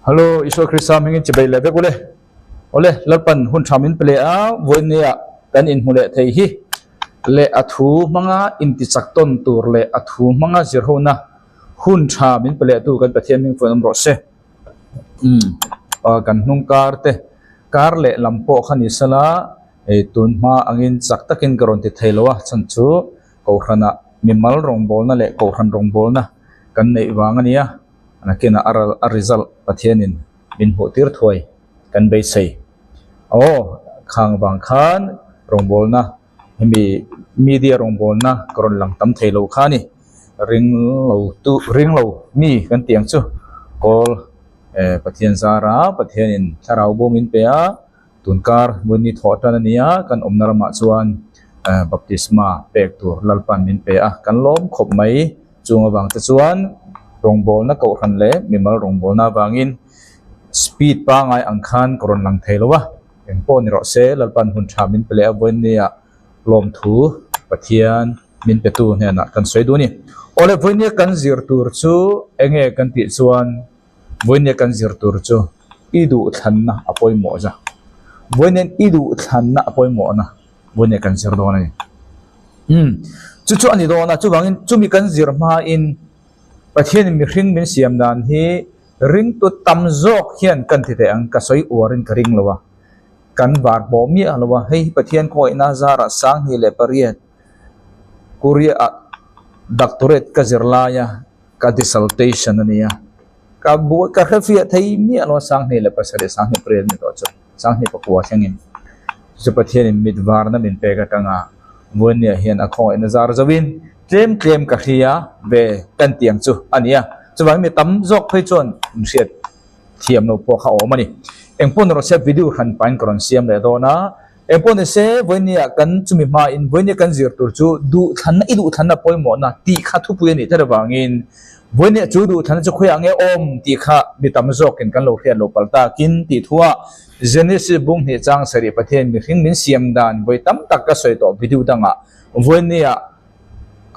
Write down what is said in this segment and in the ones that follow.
Hello, Iso Krista mingin chibai lebe kule. Ole lalpan hun chamin ple a voinia kan in hule thei hi. Le athu manga inti chakton tur le athu manga zirhona hun chamin ple tu kan pathian ming phonam ro se. Kan hnung kar le lampo khani sala e tun ma angin chaktakin karon ti theilowa chanchu ko khana mimal rong bol na le ko khan rong bol na kan nei wangania anakena a result pathianin min hotir thoi kan bei sei khang bang khan rong bol na hemi media rong bol na karon lang tam theilo khani ring lo mi kan tiang chu kol pathian zara pathianin tharau bomin pe a tunkar muni thotana nia kan omnarama chuan baptisma pek tur lalpan min pe a kan lom khop mai chunga wang te chuan rongbol na ko khan le mimal rongbol na wangin speed pa ngai angkhan koron lang theilowa engpo ni ro se lalpan hun thamin pele aboin nia lom thu pathian min petu ne na kan soi du ni ole voinia kan zir tur chu enge kan ti chuan voinia kan zir tur chu idu thanna apoi mo ja voinen idu thanna apoi mo na voinia kan zir do na ni chu ani do na chu wangin chumi kan zir ma in pathian mi hring min siam dan hi ring tu tam zok hian kan ti te ang ka soi uarin ka ring lawa kan war bo mi alawa hei pathian ko ina zara sang hi le pariat kuria doctorate ka zirlaya ka dissertation ania ka bu ka khafia thei mi alwa sang hi le pasare sang hi pre mi to chu sang hi pakwa thangin chu pathian mit war na min pe ka tanga vonia hian a kho ina zar zawin tlem ka khia ve kan tiang chu ania chuwang mi tam zok phei chon siat thiam no po kha omani engpon ro se video khan pain kron siam le do na engpon se voinia kan chumi ma in voinia kan zir tur chu du than idu than na poi mo na ti kha thu pu ni thar wangin voinia chu du than chu khoya nge om ti kha mi tam zok ken kan lo khian lo palta kin ti thuwa genesis bung he chang sari pathen mi hring min siam dan voi tam tak ka soi to video danga voinia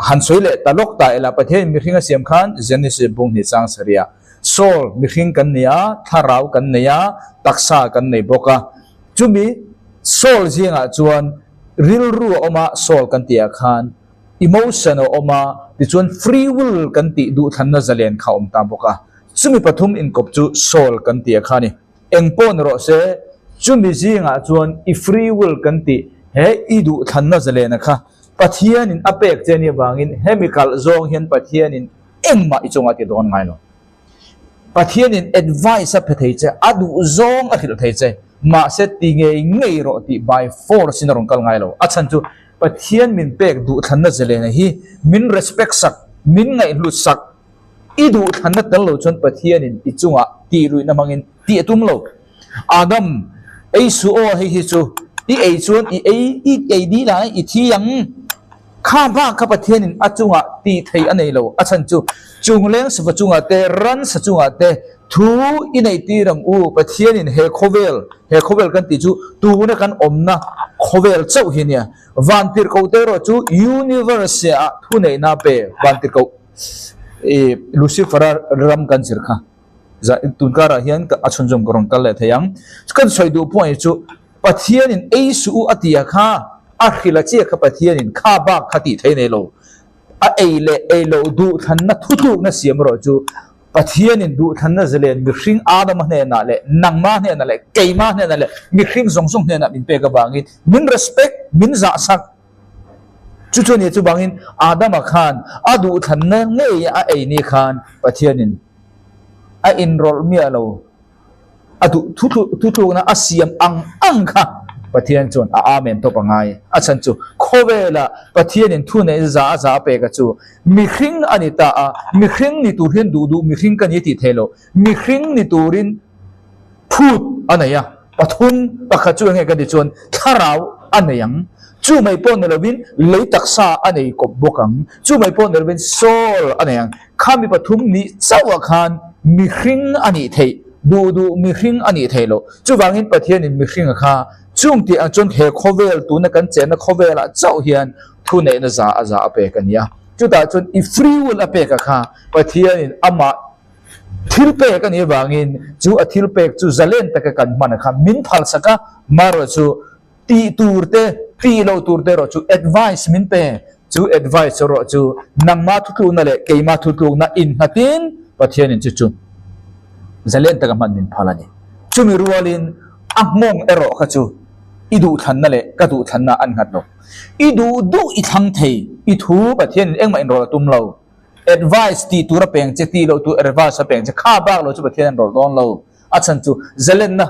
han soile talok ta ela pathe mi hringa siam khan genesis bung ni chang saria sol mi hring kan nia tharau kan nia taksa kan nei boka chumi sol jinga chuan ril ru oma sol kan tia khan emotion oma ti chuan free will kan ti du than na zalen kha om ta boka chumi pathum in kop chu sol kan tia khani engpon ro se chumi jinga chuan I free will kan ti he I du than na zalen kha pathian in apek cheni wangin chemical zong hian pathian in engma ichonga ti don ngai lo pathian in advice a pethei che adu zong a thil thei che ma se ti ngei ro ti by force in rong kal ngai lo achan chu pathian min pek du than na zele na hi min respect sak min ngai lu sak I du than na tal lo chon pathian in ichunga ti rui na mangin ti atum lo adam ei su o hi chu I ei chuan I di la I thi yang kha ba kha pathian in achunga ti thei anei lo achan chu chungleng sa chunga te ran sa chunga te thu inei ti rang u pathian in he khovel kan ti chu tu na kan omna khovel chau hinia vantir ko te ro chu universe a thu nei na pe vantir ko lucifer ram kan sir kha za tunkara hian ka achunjom korong kal le thayang kan soidu point chu pathian in eisu atia kha akhila che kha pathian in kha ba khati theine lo a eile du than na thu na siam ro chu pathian in du than na zelen mi hring adam hne na le nangma hne na le keima hne na le mi hring song hne na min pe ka bangin min respect min za sak chu ni chu bangin adam khan adu than na nge a ei ni khan pathian in a enroll mi alo atu thu na asiam ang kha pathian chon amen to pangai achan chu khowela pathian in thu nei za pe ka chu mi hring anita a mi hring ni tur hian du mi hring kan yeti thelo mi hring ni turin phut anaya pathun pakha chu nge ka di chon tharau anayang chu mai pon lovin lei taksa anei kop bokang chu mai pon lovin sol anayang khami pathum ni chawa khan mi hring ani thei du mi hring ani thelo chu wangin pathian in mi hring kha chung ti ang chon he khovel tu na kan chen na khovela chau hian thu nei na za ape kan ya chu ta chon I free will ape ka kha pathian in ama ทิลเปกันนี่วางินจูอทิลเปกจูเจเลนตะกันมันนะครับมินพัลสักมารจูตีตูร์เตตีโลตูร์เตรจู advice มินเปจู advice รจูนังมาทุกลูนั่นแหละเกี่ยมาทุกลูนั่นอินฮัตินประเทศนี้จูเจเลนตะกันมันมินพัลนี่จูมีรัวลินอักมงเอโรขจูอีดูทันนั่นแหละก็ดูทันน่ะอันหัดโนอีดูอีทั้งเทอีทูประเทศเอ็งมาอินโรตุมเรา advice ตีตัวเราเป็นจะตีเราตัว advice เป็นจะข้าบ้างเราจะประเทศนั้นเราโดนเราอาจารย์จูเจเลนนะ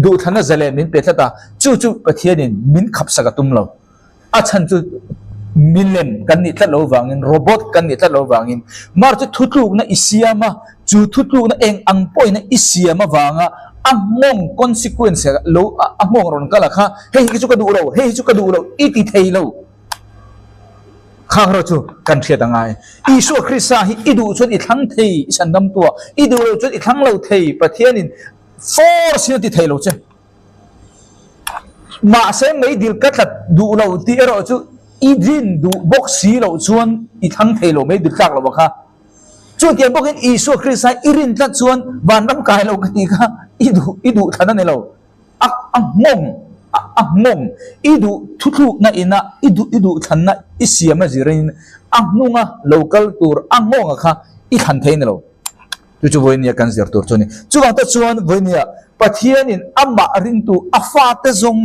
ดูทันนะเจเลนมินเป็นท่าจูประเทศนี้มินขับสกัดตุมเราอาจารย์จูมิลเลนกันนี่ท่านเราวางินโรบอทกันนี่ท่านเราวางินมาจะทุกลูกนะอิเซียมาจูทุกลูกนะเองอังป่วยนะอิเซียมาวางอ่ะอังมง consequence เราอังมงรอนกันละค่ะเฮ้ยจุกดูเราเฮ้ยจุกดูเราอีติเทเราข้าเราจูกันเทียดง่ายอิสุคริสต์อีดูจนอีทั้งเทฉันดำตัวอีดูจนอีทั้งเราเทประเทศนี้ force นี่ติเทเราเจ้มาเสไม่ดีลกัดดูเราที่เราจูอีดินดูบ็อกซี่เราชวนอีทั้งเทเราไม่ดีลกัดเราบ้างค่ะชวนเทียนบอกให้อิสุคริสต์อีรินตัดชวนวันร่างกายเรากันอีกค่ะอีดูท่านนั่นเราอังมงอีดูทุกๆนั่นนะอีดูท่านน่ะอีเสียมาจีรินอังนุ่งอ่ะ local tour อังมงอ่ะค่ะอีขันเทนเราจู่ๆวันนี้กันเสียตัวนี้จู่ๆตัดชวนวันนี้ประเทศนี้อัมบารินตูอัฟาเตซง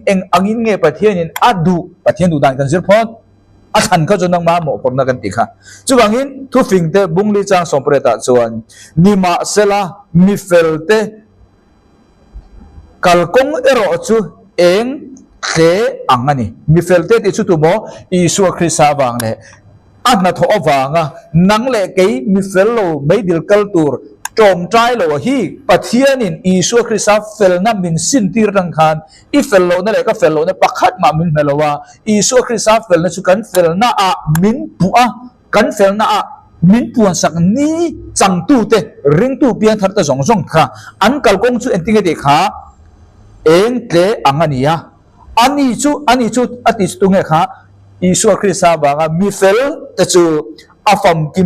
เองอังอินเงประเทศนี้อัดดูประเทศดูดันกันเสียพอดอาจารย์เขาจะนั่งมาหมอผมนักกันติค่ะจู่ๆวันทุกฟิงเตบุงลีจางสมประตัดชวนนิมาเซลามิเฟลเตกัลกงเอโรจูเองเคอังนี่มิเฟลเตติชุตุโมอิสุคริสต์วางเลยอันนั้นทว่าวังอ่ะนังเล็กมิเฟลโลไม่ดิลกัลตูร์โจมใจโลฮีประเทศนี้อิสุคริสต์เฟลนั้นมินสินตีรังคานอีเฟลโลนั่นแหละก็เฟลโลนั่นปักขัดมามินเมลว่าอิสุคริสต์เฟลนั้นชุกันเฟลน่ามินปัวกันเฟลน่ามินปวนสักนี้จังตู้เตริงตู้เปียนทัดตะสองค่ะอันกัลกงจูเอ็นติงเกติค่ะเองเกอังอันนี้อันนี้จูอติสตุงเงค่ะอิสุคริสต์บางมิเฟลแต่จูอาฟัมกิ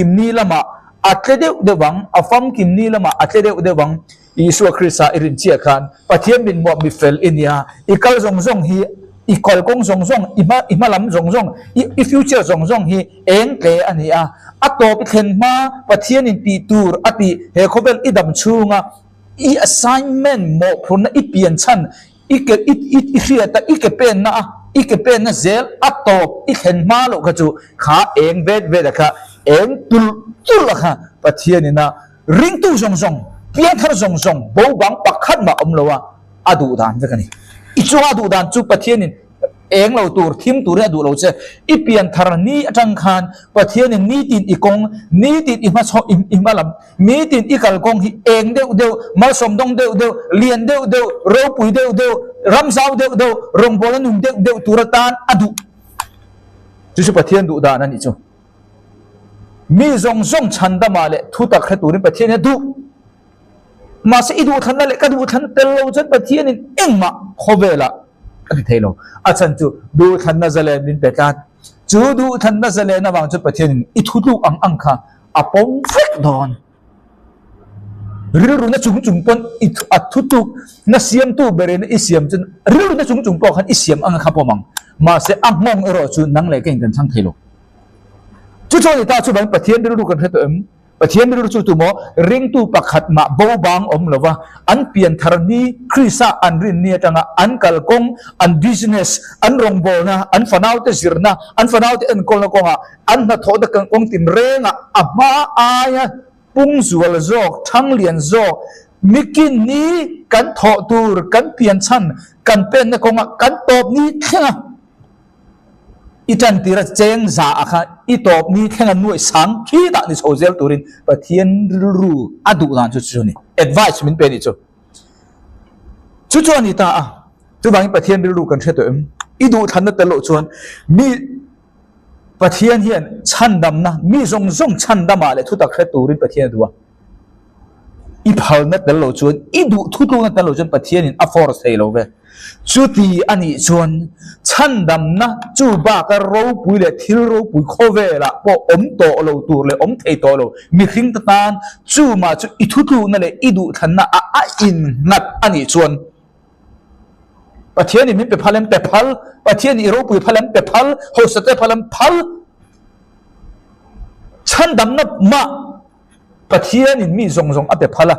มนีละมาอัตเลเดวังอาฟัมกิมนีละมาอัตเลเดวังอิสุคริสต์อิรินเชียกันประเทศมินมวมิเฟลอินยาอีกอลซงฮีอีกอลกงซงอีมาลัมซงอีฟิวเจอร์ซงฮีเองเกอันนี้อัตโตไปเห็นมาประเทศนี้ตีตูร์อติเฮโคเบลอีดัมชูงอี assignment หมดพรนะอีเปลี่ยนชั้นอีเรียแต่อีเเป็นนะเซลอัตโตอีเห็นมาโลกจูขาเองเวดค่ะเองตุลละค่ะประเทศนี้นะริงตู้ซงเปลี่ยนทางซงบ่บังปักขัดมาเลวะอดูดานเวกันนี่อีจูอดูดานจูประเทศนี้เองเราตัวทีมตัวเรื่องดูเราเจอีเปลี่ยนทางนี้จังคันประเทศนี้นี่ติดอีกงนี่ติดอีมาชออีมาลำนี่ติดอีกัลกงเองเดียวมาสมดงเดียวเลียนเดียวเราปุ๋ยเดียวรำสาวเดียวรงบอลนุ่งเดียวตุรตานอดูจู่ๆประเทศดูดานั่นนี่จูมีซงชันดามาเลทุตักให้ตัวนี้ประเทศนี้ดูมาสิดูทันนั่นแหละก็ดูทันแต่เราจะประเทศนี้เอ็งมาโคเวล่ะอันที่เท่าอาจารย์จูดูทันนั่นจะเล่นเป็นประการจูดูทันนั่นจะเล่นนะบางจุดประเทศนี้อีทุกอังค่ะอาปงเฟกดอนเรื่องนั้นจุงปนอีทุกนั่นเสียมตู้เบรนอีเสียมจนเรื่องนั้นจุงปนขันอีเสียมอังค่ะพอมังมาเสียอังมองเอรอจูนั่งเล่นกันทั้งเท่าจู่ๆนี่ตาจูบันประเทศนี้รู้กันให้ตัวเองประเทศนี้รู้จู่ตัวมอริงตู้ปักขัดมาบ่บางเลยวะอันเปลี่ยนทางนี้คริสต์อันรินเนี่ยจังอันกัลกงอันบิสเนสอันรองบอลนะอันฟันเอาแต่สิรนะอันฟันเอาแต่อันกอลกงอันนัทโอดกันกงติมเรงอับมาอายปุ่งส่วนโจกทั้งเลียนโจกมิกินนี้กันทอตูร์กันเปลี่ยนชั้นกันเป็นนะกงกันตบนี้แค่อีจันติระเจงซาอะค่ะอีตบนี้แค่กันหน่วยสังคีดานิโซเซลตูรินประเทศรู้อดูดานจุดนี้ advice มันเป็นจุดนี้ตาจุดบางประเทศรู้กันเช่นตัวเองอีดูทันนั่นตลอดชวนมีประเทศเฮียนชันดำนะมีซงชันดำมาเลยทุกตะแคร์ตูรินประเทศตัว i phal na tel lo chuan i du thu tu na tel lo chuan pathian in a force thei lo ve chu ti ani chuan chan dam na chu ba ka ro pui le thil ro pui kho ve la po om to lo tur le om thei to lo mi khing ta tan chu ma chu i thu tu na le i du than na a in nat ani chuan pathian in mi pe phalem pe phal pathian i ro pui phalem pe phal ho sa te phalem phal chan dam na ma pathian in mi zong zong a pe phala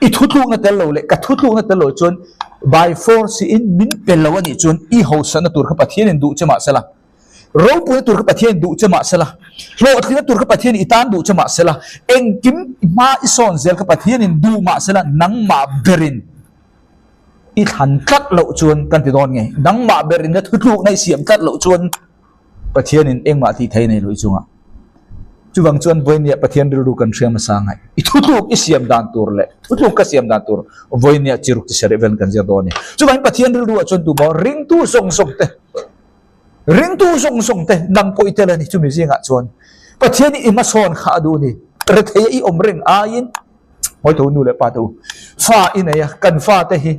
i thu tu na tel lo le ka thu tu na tel lo chuan by force in min pel lo ani chuan i ho sa na tur kha pathian in du chama sala ro pu na tur kha pathian du chama sala lo thina tur kha pathian i tan du chama sala eng kim ma i son zel kha pathian in du ma sala nang ma berin i than tat lo chuan kan ti don nge nang ma berin na thu tu nai siam tat lo chuan pathian in eng ma ti thei nei lo chunga chu wang chuan voinia pathian ru kan thiam sa ngai i thu tu i siam dan tur le thu tu ka siam dan tur voinia chiruk ti sare vel kan ja doni chu wang pathian ru chuan tu bo ring tu song te nang poi te la ni chu mi zinga chuan pathian i ma son kha du ni re thei i om ring a in hoi to nu le pa tu fa in ya kan fa te hi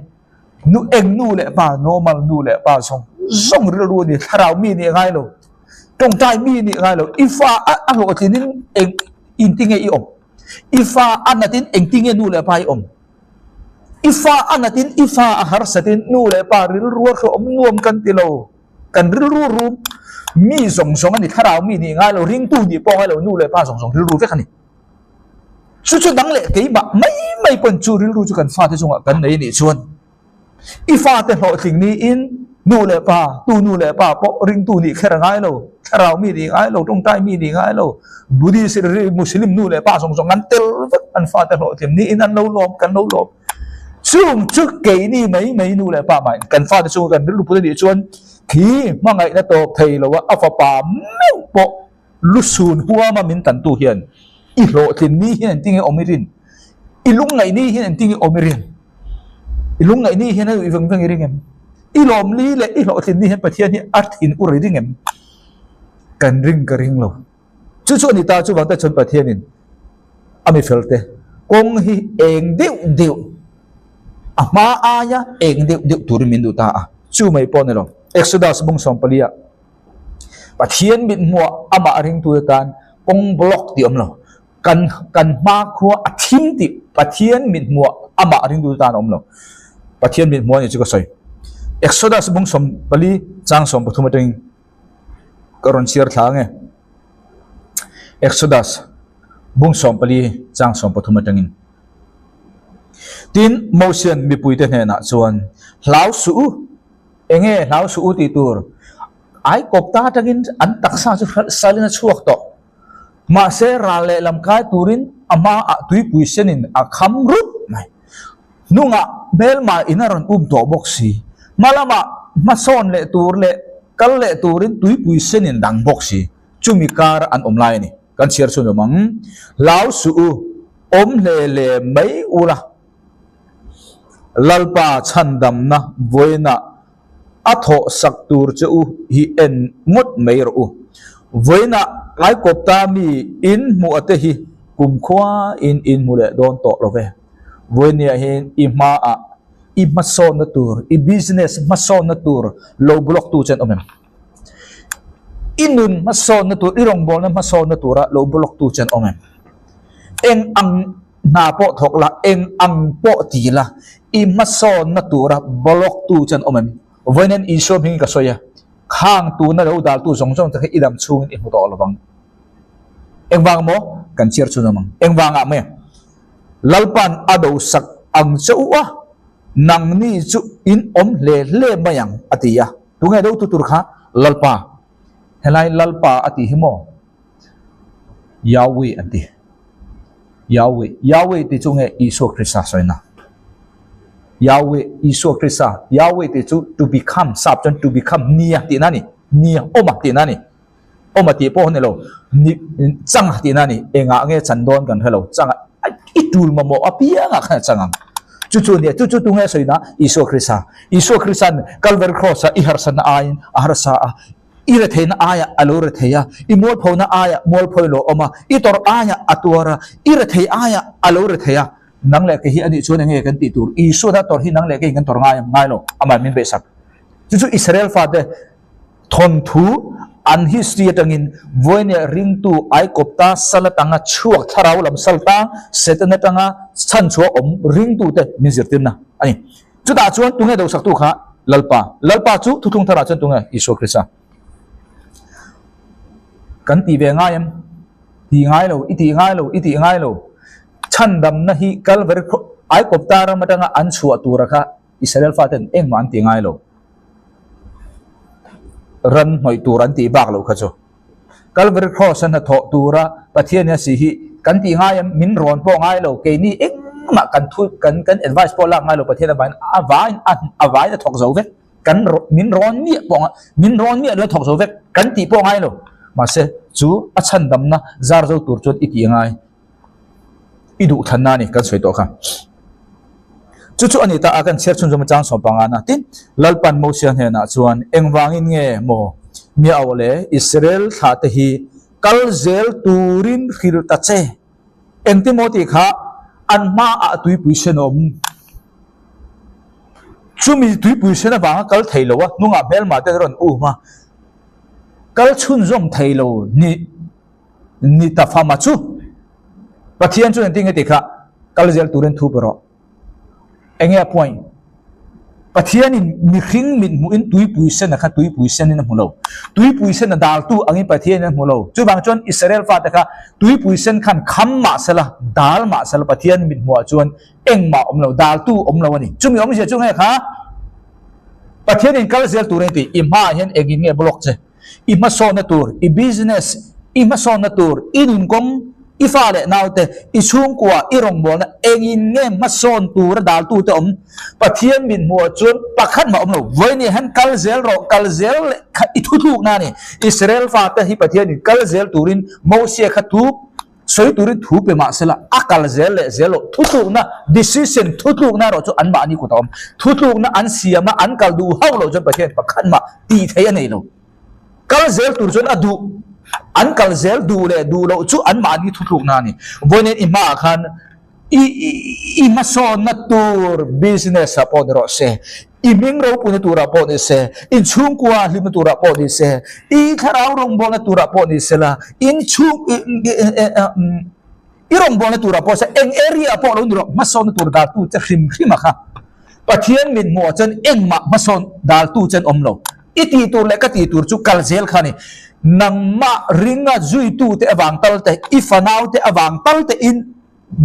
nu eng nu le pa normal nu le pa song ru ni tharau mi ni ngai lo trong tai mi ni ngai lo ifa a ho tin eng in ting e om ifa anatin eng ting e nu le pai om ifa anatin ifa a har satin nu le pa ril ruwa kho om nuam kan ti lo kan ril ru rum mi song ani tharau mi ni ngai lo ring tu ni po ngai lo nu le pa song ril ru ve khani chu dang le ke ba mai pon chu ril ru chu kan fa te chunga kan nei ni chuan ifa te ho thing ni in nu le pa tu nu le pa po ring tu ni khera ngai lo tharau mi ni ngai lo trong tai mi ni ngai lo buddhist muslim nu le pa song an tel an fa te ho thim ni in an lo lom kan lo lom chung chu ke ni mai nu le pa mai kan fa te chu kan lu pu ni chuan khi ma ngai na top thei lo wa afa pa meu po lu sun huwa ma min tan tu hian i lo thim ni hian ting e omirin i lung ngai ni hian ting e omirin i lung ngai ni hian i veng ring em i lom li le i lo thim ni hian pathian hi arthin u ring em kan ring ka ring lo chu ni ta chu wang ta chon pathian in ami felte kong hi eng deu ama aya eng deu tur min du ta a chu mai pon lo exodus bung som palia pathian mit mo ama ring tu tan kong block ti om lo kan ma kho athim ti pathian mit mo ama ring tu tan om lo pathian mit mo ni chu ko soi exodus bung som pali chang som pathum teng karon shir thange exodus bung som pali chang som pathum tengin tin motion mi puite ne na chuan hlau su enge hlau su ti tur ai kop ta tangin an taksa chu salina chuak to ma se ra le lam kai turin ama a tui puisenin a kham rut mai nunga bel ma inaron to boxi malama mason le tur le kal le turin tui puisenin dang boxi chumi kar an omlai ni kan share chu mang lau su om le mai ula lalpa chandam na voina atho saktur chu hi en ngot mai ro voina ai kopta mi in mu ate hi kum khwa in mu le don to lo ve voinia hin i ma a i mason na tur i business mason na tur low block tu chen omem inun mason na tur irong bol na mason na tura low block tu chen omem eng ang na po thok la eng ang po ti la i mason na tura block tu chen omem voinen i shop hin ka soya khang tu na lo dal tu song song ta ke idam chung in mu to lawang eng wang mo kan chiar chu namang eng wanga me lalpan ado sak ang chauwa nang ni chu in om le mayang atia tunga do tu tur kha lalpa helai lalpa ati himo yawi ati yawi ti chunge iso krista soina yawi iso krista yawi ti chu to become subjon to become nia ti nani nia oma ti nani oma ti po ne lo ni chang ti nani enga nge chandon kan hello chang itul mamo apia nga kha changang chu ne chu tu nge soina iso krista calvary cross a iharsan ain aharsa ira theina aya alura theya imol phona aya mol phoilo oma itor aya atwara ira thei aya alura theya nang le ke hi ani chuan nge kan ti tur isu da tor hi nang le ke kan tor ngai lo ama min be sak chu Israel fa de thon thu an history tangin voine ring tu ai kopta salatanga chuak tharau lam salta setana tanga chan chu om ring tu te min zirtin na ani chu da chuan tunge do sak tu kha lalpa chu thuthung thara chuan tunge isu krista kan ti ve ngai em ti ngai lo chan dam na hi kalver ai kopta ra matanga an chu atura kha Israel fa ten eng man ti ngai lo ran hoi turan ti bak lo khacho kalver cross na tho tura pathian ya si hi kan ti ngai em min ron po ngai lo ke ni eng ma kan thu kan advice po la ngai lo pathian ban avai na thok zo ve kan min ron ni lo thok zo ve kan ti po ngai lo ma se chu a chan dam na zar zo tur chot iti ngai idu thanna ni kan soi to kha chu ani ta akan cher chun jom chang so panga na tin lalpan mo sian he na chuan engwangin nge mo mi awle Israel tha te hi kalzel turin khil ta che eng timothy kha an ma a tui puisen om chumi tui puisen a wanga kal thailo wa nunga bel ma te ron u ma kal chun zom thailo ni ta fa ma chu pathian chu ending te kha kalzel turin thu bro enge point pathian in mi khing min mu in tui puisen na kha tui puisen in mulo tui puisen na dal tu angi pathian in mulo chu bang chon Israel fa ta kha tui puisen khan kham ma sala dal ma sala pathian min mu chuan eng ma omlo dal tu omlo ani chumi om je chu nge kha pathian in kalzel turin ti ima hen egin nge block che ima so na tur I business ima so na tur in kom ifale naute isung kwa irong bona engin nge mason tur dal tu te om pathian min mo chun pakhat ma omlo voini han kalzel ithutu na ni Israel fa ta hi pathian in kalzel turin mosia khatu soi turin thu pe ma sela akalzel le zelo thutu na decision thutu na ro chu an ma ni ku tom thutu na an siama an kal du haulo jo pathian pakhat ma ti thei nei lo kalzel tur chun adu an kalzel du lo chu an ma ni thuthuk na ni voinen ima khan I mason na tur business apo ro se iming ro pu na tur apo ni se in chung kwa lim tur apo ni se I tharau rong bo na tur apo ni se la in chung irong bo na tur apo se eng area apo lo ro mason tur da tu che khim kha pathian min mo chen eng ma mason dal tu chen omlo iti tur le ka ti tur chu kalzel khani nang ma ringa zui tu te awang tal te ifanau te awang tal te in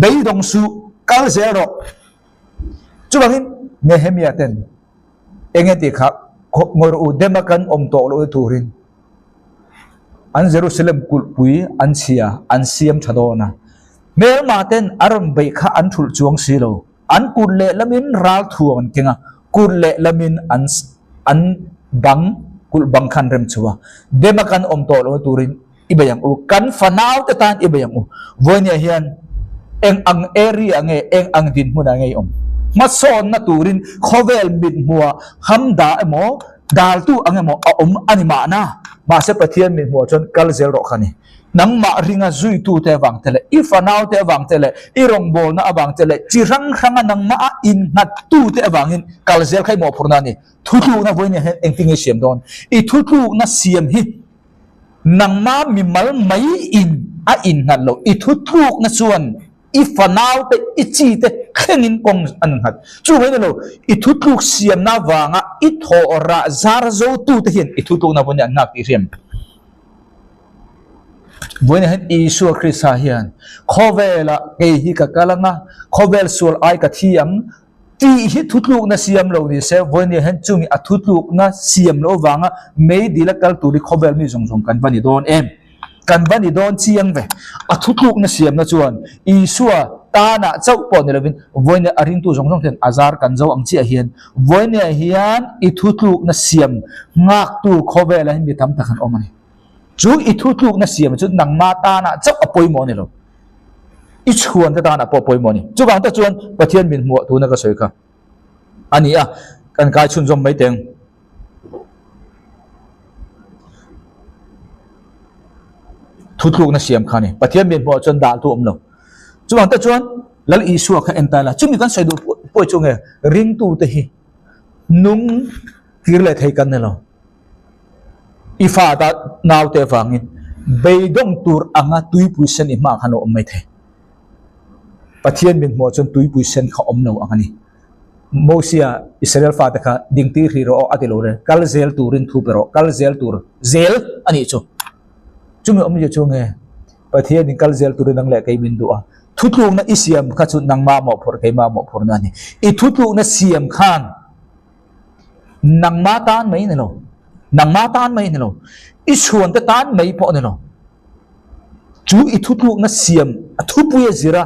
beidong su kal zero chubangin Nehemia ten engeti kha ngor u demakan om to lo turin an Jerusalem kul pui an siam thadona mel ma ten aron be kha an thul chuang silo an kul le lamin ral thuan kinga kul le lamin an bang kul bang khan rem chuwa demakan om to lo turin ibayang u kan fanau te tan ibayang u voinia hian eng ang area nge eng ang din huna nge om mason na turin khovel mit muwa hamda emo dal tu angemo om anima na ma se pathian mit muwa chon kalzel ro khani nang ma ringa zui tu te wang tele ifanau te wang tele irong bol na awang tele chirang khanga nang ma in nat tu te awangin kalzel khai mo phurna ni thutu na voinia hen engting siam don I thutu na siam hi nang ma mi mal mai in a in nat lo I thutu na chuan ifanau te ichi te khengin kong an hat chu mai lo I thutu siam na wanga I thora zar zo tu te hin I thutu na voinia nak ti riam voinia hen Isu Krista hian khovela ke hi ka kalanga khovel sul ai ka thiam ti hi thutluk na siam lo ni se voinia hen chumi a thutluk na siam lo wanga mei dilakal turi khovel mi jong kan bani don em kan bani don chiang ve a thutluk na siam na chuan Isua ta na chau po ni lovin voinia aring tu jong ten azar kan zo ang chi a hian voinia hian I thutluk na siam ngak tu khovela hin bi tam takhan omani chu I thutluk na siam chu nang ma ta na chau apoi mo ni lo I chuan ta na po poi mo ni chu bang ta chuan pathian min mu tu na ka soi kha ani a kan kai chun jom mai teng thutluk na siam khani pathian min mu chon dal tu om lo chu bang ta chuan lal isu kha entala chumi kan saidu po chunge ring tu te hi nung kirle thei kan nelo ifa ta naw te wangin beidong tur anga tui puisen i ma khano mai the pathian min mo chon tui puisen kha om no angani mosia Israel fa ta kha dingti ri ro atilo re kal zel turin thu pero kal zel tur zel ani chu chumi om je chunge pathian in kal zel turin ang le kai min duwa thutlung na isiam kha chu nang ma mo phor kai ma mo phor na ni I thutlung na siam khan nang ma tan mai ne lo nang ma tan mai ne lo I suan ta tan mai po ne lo chu I thutlung na siam a thu pu ye zira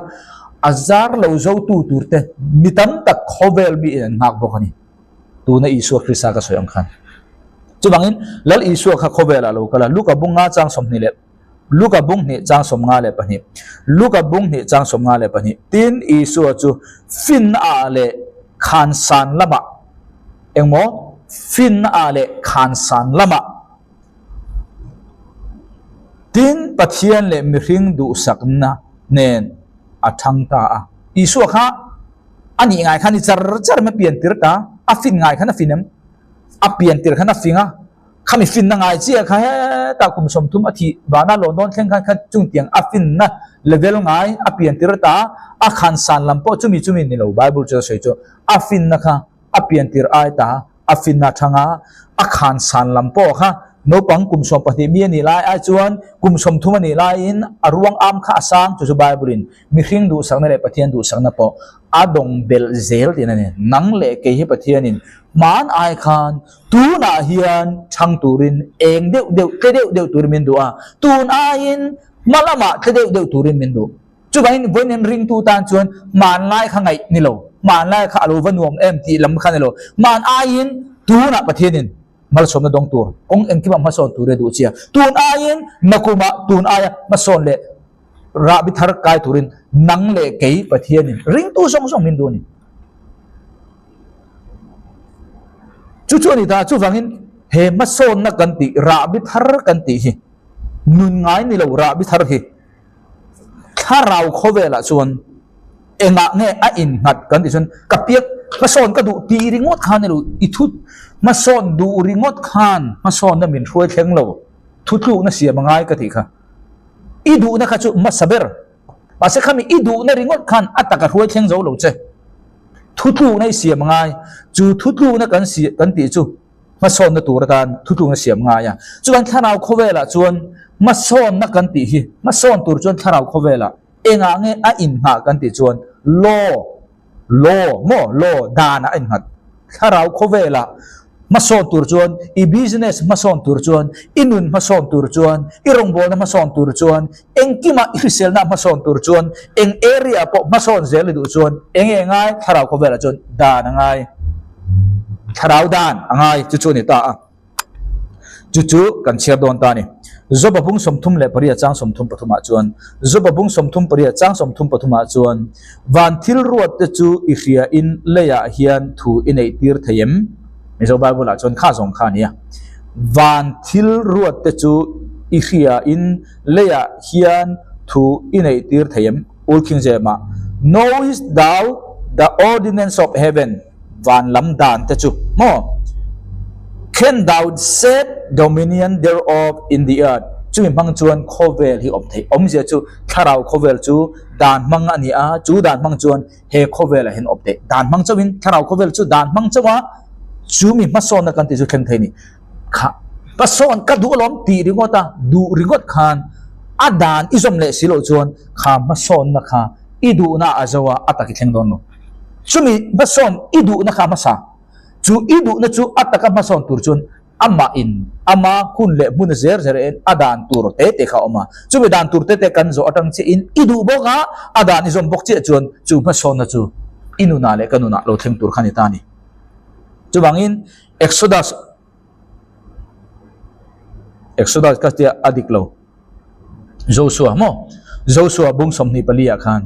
azar lo zo tu turte mitam tak khovel mi en ngak bo khani tu na isu krista ka soyam khan chu bangin lal isu kha khovela lo kala luka bunga chang som ni le luka bung ni chang som nga le pani luka bung ni chang som nga le pani tin isu chu fin a le khan san lama engmo fin a le khan san lama tin pathian le mi hring du sakna nen athang ta isu kha ani ngai khani char char ma pian tir ta a fin ngai khana finem a pian tir khana finga khami fin na ngai chia kha ta kum som thum athi bana london thleng khan chung tiang a fin na level ngai a pian tir ta a khan san lampo chumi ni lo bible cho sei cho a fin na kha a pian tir ai ta a fin na thanga a khan san lampo kha no pang kum som pati mi ni lai a chuan kum som thum ni lai in aruang am kha sang chu bible in mi hring du sang na le pathian du sang na po adong bel zel tin ne nang le ke hi pathian in man ai khan tu na hian chang turin eng deu tur min du a tun a in malama deu turin min du chu bain voinen ring tu tan chuan man lai kha ngai ni lo man lai kha alu vanuam em ti lam kha ni lo man a in tu na pathian in mal som na dong tur ong eng ki ma son tur du chia tun a in nakuma tun aya ma son le ra bi thar kai turin nang le ke pathian in ring tu song min du ni chu ni ta chu wangin he ma son na kan ti ra bi thar kan ti hi nun ngai ni lo ra bi thar hi tharau khowela chuan enga nge a in ngat kan ti chun kapiak ma son ka du ti ringot khan ni lo I thut ma son du ringot khan ma son na min throi thleng lo thutlu na sia mangai ka ti kha I du na kha chu ma saber ma se khami I du na ringot khan ataka throi thleng zo lo che thutlu na sia mangai chu thutlu na kan sia kan ti chu ma son na tur kan thutlu na sia mangai ya chuan tharau khowela chuan ma son na kan ti hi ma son tur chuan tharau khowela enga nge a in ha kan ti chuan lo dana in hat tharau khowela ma son tur chuan I business ma son tur chuan inun ma son tur chuan I rongbol na ma son tur chuan engkima isel na ma son tur chuan eng area po ma son zel du chuan engai tharau khowela chuan dana ngai tharau dan angai chu ni ta chu kan cher don ta ni zobabung somthum le paria chang somthum pathuma chuan zobabung somthum paria chang somthum pathuma chuan van thil ruat te chu I hria in leya hian thu inei tir thayem mizo bible a chuan kha zong kha nia van thil ruat te chu I hria in leya hian thu inei tir thayem ul king jema knowest thou the ordinance of heaven van lam dan te chu mo can thou set dominion thereof in the earth chu mang chuan khovel hi om thei om je chu tharau khovel chu dan mang ani a chu dan mang chuan he khovel a hen op te dan mang chawin tharau khovel chu dan mang chawa chu mi ma son na kan ti chu khen thei ni kha pa son ka du lom ti ringota du ringot khan adan izom le silo chuan kha ma son na kha idu na azawa ataki thleng don no chu mi ma son idu na kha ma sa chu idu na chu ataka ma son tur chun ama in ama hun le mun zer en adan tur te kha oma chu be dan tur te kan zo atang che in idu boka adan izom bok che chun chu ma son na chu inu na le kanuna lo thleng tur khani ta ni chu bangin exodus ka tia adik lo Joshua bung som ni pali khan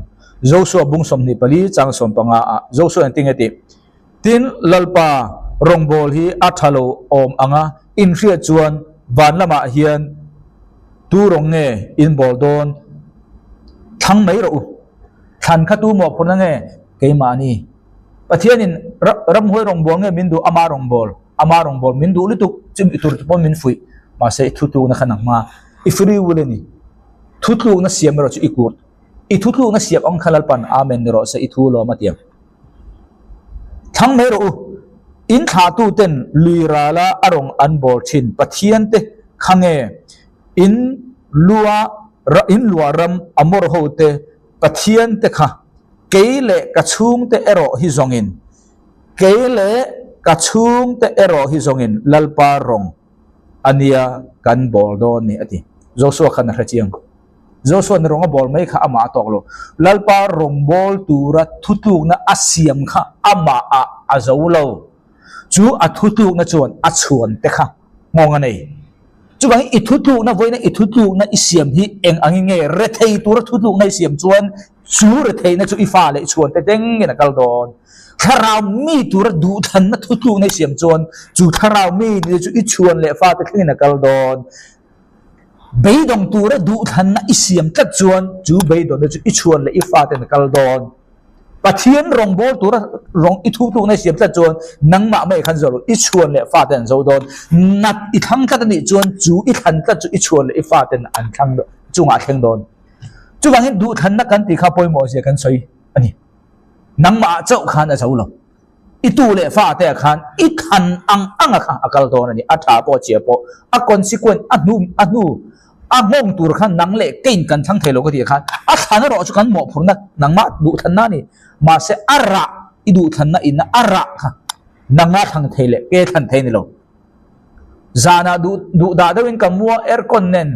Joshua bung som ni pali chang som panga Joshua antingati tin lalpa rongbol hi athalo om anga in ria chuan van lama hian tu rong nge in bol don thang mai ทันขตูหมอพนังเงเกมานี่ประเทศนี้รับหวยรองบอลเงมินดูอามารองบอลมินดูลิตุจิมอิตุรตุปอนมินฟุยมาเสทุตุนักนักมาอิฟรีวุเลนี่ทุตุนักเสียมเราจะอีกูดอีทุตุนักเสียบอังคาลปันอาเมนเราจะอีทุโลมาเตียมทั้งเมรูอินขาตูเต็นลีราลาอารมณ์อันบอลชินประเทศเตขังเงอินลัวรำอมรโฮเตประเทศเตค่ะเกลกระชุงเตเอโรฮิซองอินเกลกระชุงเตเอโรฮิซองอินลัลปารองอันเนียกันบอลโดนนี่อดีโจชัวขันนักเชียงโจชัวนรองบอลไม่ข้าอามาตอกโลลัลปารองบอลตูระทุตุกนะอาเซียมข้าอามาอาเจ้าโลจูอัทุตุกนะจวนอัชวนเตค่ะมองอันไหนจู่บางอิทุตุกนะไว้นะอิทุตุกนะอิเสียมที่เองอังเงยเรทัยตัวทุตุกนะเสียมจวนจูเรทัยนะจูอีฟ้าเลยชวนแต่เด้งเงี้ยนะกัลดอนถ้าเรามีตัวดูทันนะทุตุกนะเสียมจวนจู่ถ้าเรามีเนี่ยจูอีชวนเลยฟ้าแต่เงี้ยนะกัลดอนเบย์ดงตัวดูทันนะอิเสียมตัดจวนจู่เบย์ดงนะจูอีชวนเลยอีฟ้าแต่นะกัลดอนประเทศรองบอลตัวรองอิทุตุในเสียมตัดจวนนังมาไม่ขันจวนอิชวนเลยฟ้าแต่นะโจดอนนัดอิทั้งกันนี่จวนจู่อีขันตัดจู่อิชวนเลยอีฟ้าแต่นะอันขังจู่มาแข่งดอนจู่บางทีดูทันนักกันตีข้าป่วยหมอเสียกันใส่อันนี้นังมาเจ้าขันจะเจ้าหรออีตัวเลยฟ้าแต่ขันอีขันอังขันอักลดอนอันนี้อัฐาปอเจียปออักคนสิกวนอัดนูงงตัวขันนังเล่กินกันทั้งเทโลก็ดีขันอัฐานรอจุกันหมอพรนักนังมาดูทันนั่นนี่มาเสอาระอีดูทันนั่นอินอาระค่ะนังมาทั้งเทเลเกทันเทนี่โลจานาดูดาเดวินกับมัวเอร์คอนเนน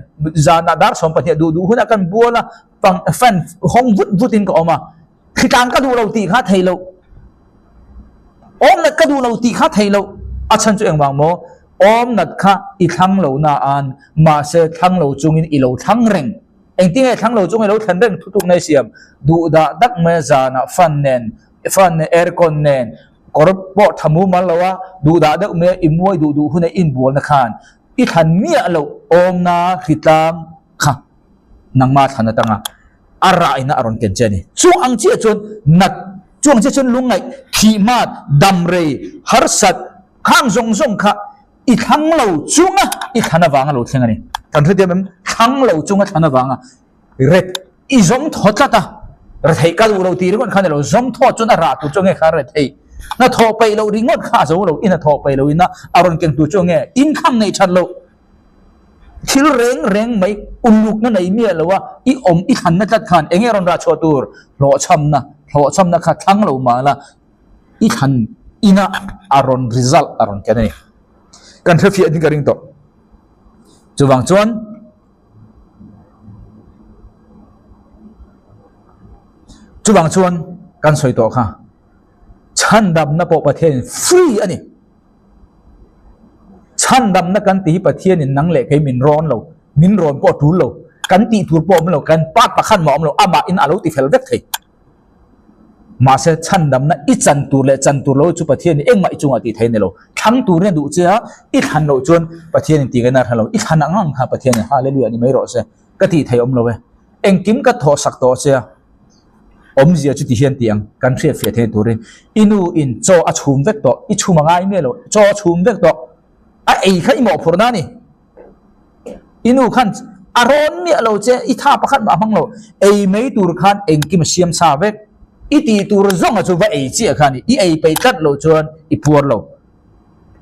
จานาดาร์สมปะเนี่ยดูหุ่นกันบัวละฟังแฟนห้องวุฒินก็ออกมาขี้ต่างก็ดูเราตีข้าเทโลอมนัดก็ดูเราตีข้าเทโลอาชันจุเองวางโมอมนัดข้าอีทั้งเหล่านาอันมาเสทั้งเหล่าจงอินอีเหล่าทั้งเร่งเองที่ไงทั้งเหล่าจงอินเหล่าทั้งเร่งทุกในเสียมดูดาดักเมจานาฟันเนเอร์คอนเนนกรบปอทำมูมันแล้วว่าดูดาดักเมอิมวยดูหุ่นอินบัวนักขันอีทันเมียเราอมนาขิตามค่ะนังมาทันตั้งอะไรนะอารมณ์เกินเจนี่ช่วงอังเจียจนนัดช่วงเจียจนลุงไงขีมาดดำเรย์ฮาร์สัตข้างทรงค่ะอีทั้งเราจุงอ่ะอีทันวางเราเท่านี้ตอนที่เดียวมันทั้งเราจุงอ่ะทันวางอ่ะเร็ดอีจอมทอดละตาเร็ดให้กันเราตีริ้งขันเราจอมทอดจนอาราตุจงไงข้าเร็ดให้น่าทอไปเราริ้งข้าจะเราอินน่าทอไปเราอินน่ะอารมณ์เก่งตัวจงไงอินข้างในฉันเราที่เร่งไม่อุลุกนั่นไหนเมียหรือว่าอีอมอีขันนั่นจัดขันเองรอนราชวตูร์หล่อช้ำนะค่ะทั้งเรามาละอีขันอินะอารอนริซัลอารอนแค่นี้กันเทียบที่กระดิ่งโตจูบังจวนกันสวยโตค่ะฉันดำนับประเทศฟรีอันนี้ฉันดำนักกันตีประเทศนี่นังเล็กให้มินร้อนเรามินร้อนปอดทุนเรากันตีถูกปอมเรากันปาดประคันหมอมเราอามาอินอาลูติเฟลเด็กไทยมาเสฉันดำนักอีจันตูเลจันตูเราจุประเทศนี่เอ็งมาอีจุงอาติไทยนี่เราทั้งตัวเนี่ยดูเจ้าอีทันเราจนประเทศนี่ตีกันน่าทันเราอีทันอ่างค่ะประเทศนี่ฮาเลลูยานี่ไม่รอเสียก็ตีไทยอมเราเว้เอ็งกิมก็ทอสักตัวเสียอมเสียจุดที่เห็นเตียงกันเทียบเฟียเทตัวเองอินูอินโจอาชุมเวกตัวอีชุมง่ายเนี่ยเราโจชุมเวกตัวไอ้ข้าอีหมอพรนานี่อินูขันอารมณ์เนี่ยเราเจอีท่าประคันมาพังเราไอ้ไม่ตูรขันเองกิมเสียมซาเวกอีตีตูรซ่องอาจูว่าไอ้เจ้าขันอีไอ้ไปตัดเราจวนอีพัวเรา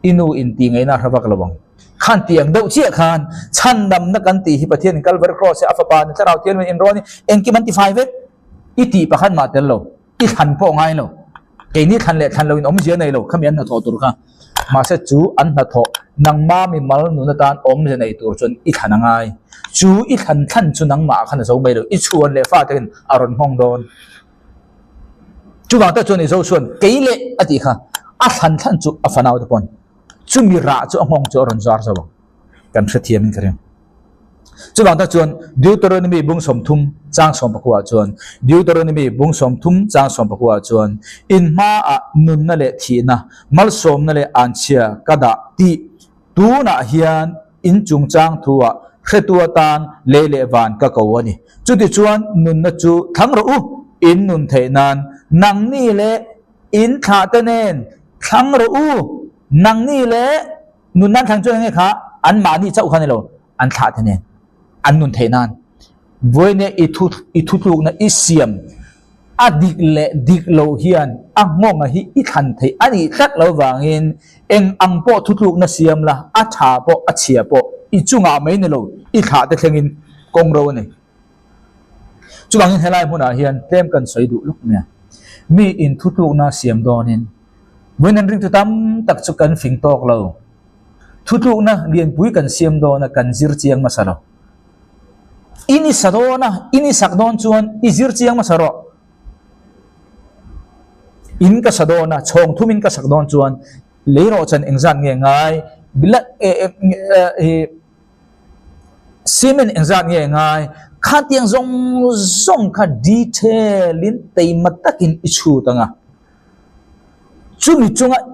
อินูอินตีไงน่ารับกระวังขันเตียงเดาเจ้าขันฉันดำนักกันตีที่ประเทศกัลเวอร์ครอสอัฟปานถ้าเราเทียนมันอินร้อนนี่เองกิมันติไฟเวกอีตีประคันมาเตลเราอีทันพ่อง่ายเราเองนี่ทันเลยทันเราอินอมเสียในเราขมิ้นหัวตัวค่ะมาเสจูอันนัทนังมามีมัลนุนตานอมเจในตัวจนอีทันง่ายจูอีทันทันจูนังมาขันจะไม่รู้อีชวนเลฟ้าเต็นอารมณ์ห้องโดนจูบางแต่จนในโซชวนเกลี่ยอดีค่ะอาทันทันจูอาฟันเอาทุกคนจูมีระจูห้องจูอารมณ์จาร์สบังกันเสียมันกันยังจูบางแต่จนดิวตรนิมีบุ้งสมทุมจางสมปะกัวจวนดิวตรนิมีบุ้งสมทุมจางสมปะกัวจวนอินมาอะนุนนั่นแหละทีนะมัลสมนั่นแหละอันเชียกระดาตีตูน่ะเฮียนอินจุงจางทัวเขตัวตานเล่เล่วานกะกวนี่จุดที่จวนนุนนั่นจูทั้งรู้ in nun thei nan nang ni le in tha te nen thang ro u nang ni le nun nan thang chu nge kha an ma ni chau khan lo an tha te nen an nun thei nan voi ne i thu tluk na i siam adik le dik lo hian a ngong a hi i than thei ani tlat lo wangin eng ang po thu tluk na siam la a tha po a chia po i chunga mai ne lo i tha te thlengin kong ro ne chuwangin helai hmuna hian tem kan soi du luk ne mi in thu tluk na siam donin voinan ring tu tam tak chu kan fing tok lo thu tluk na lian pui kan siam do na kan zir chiang ma sa lo ini sadona ini sakdon chuan i zir chiang ma sa ro in ka sadona chong thumin ka sakdon chuan leiro chan engzan nge ngai bila simen engzan nge ngai kha tiang zong kha detail in teimat takin ichu tanga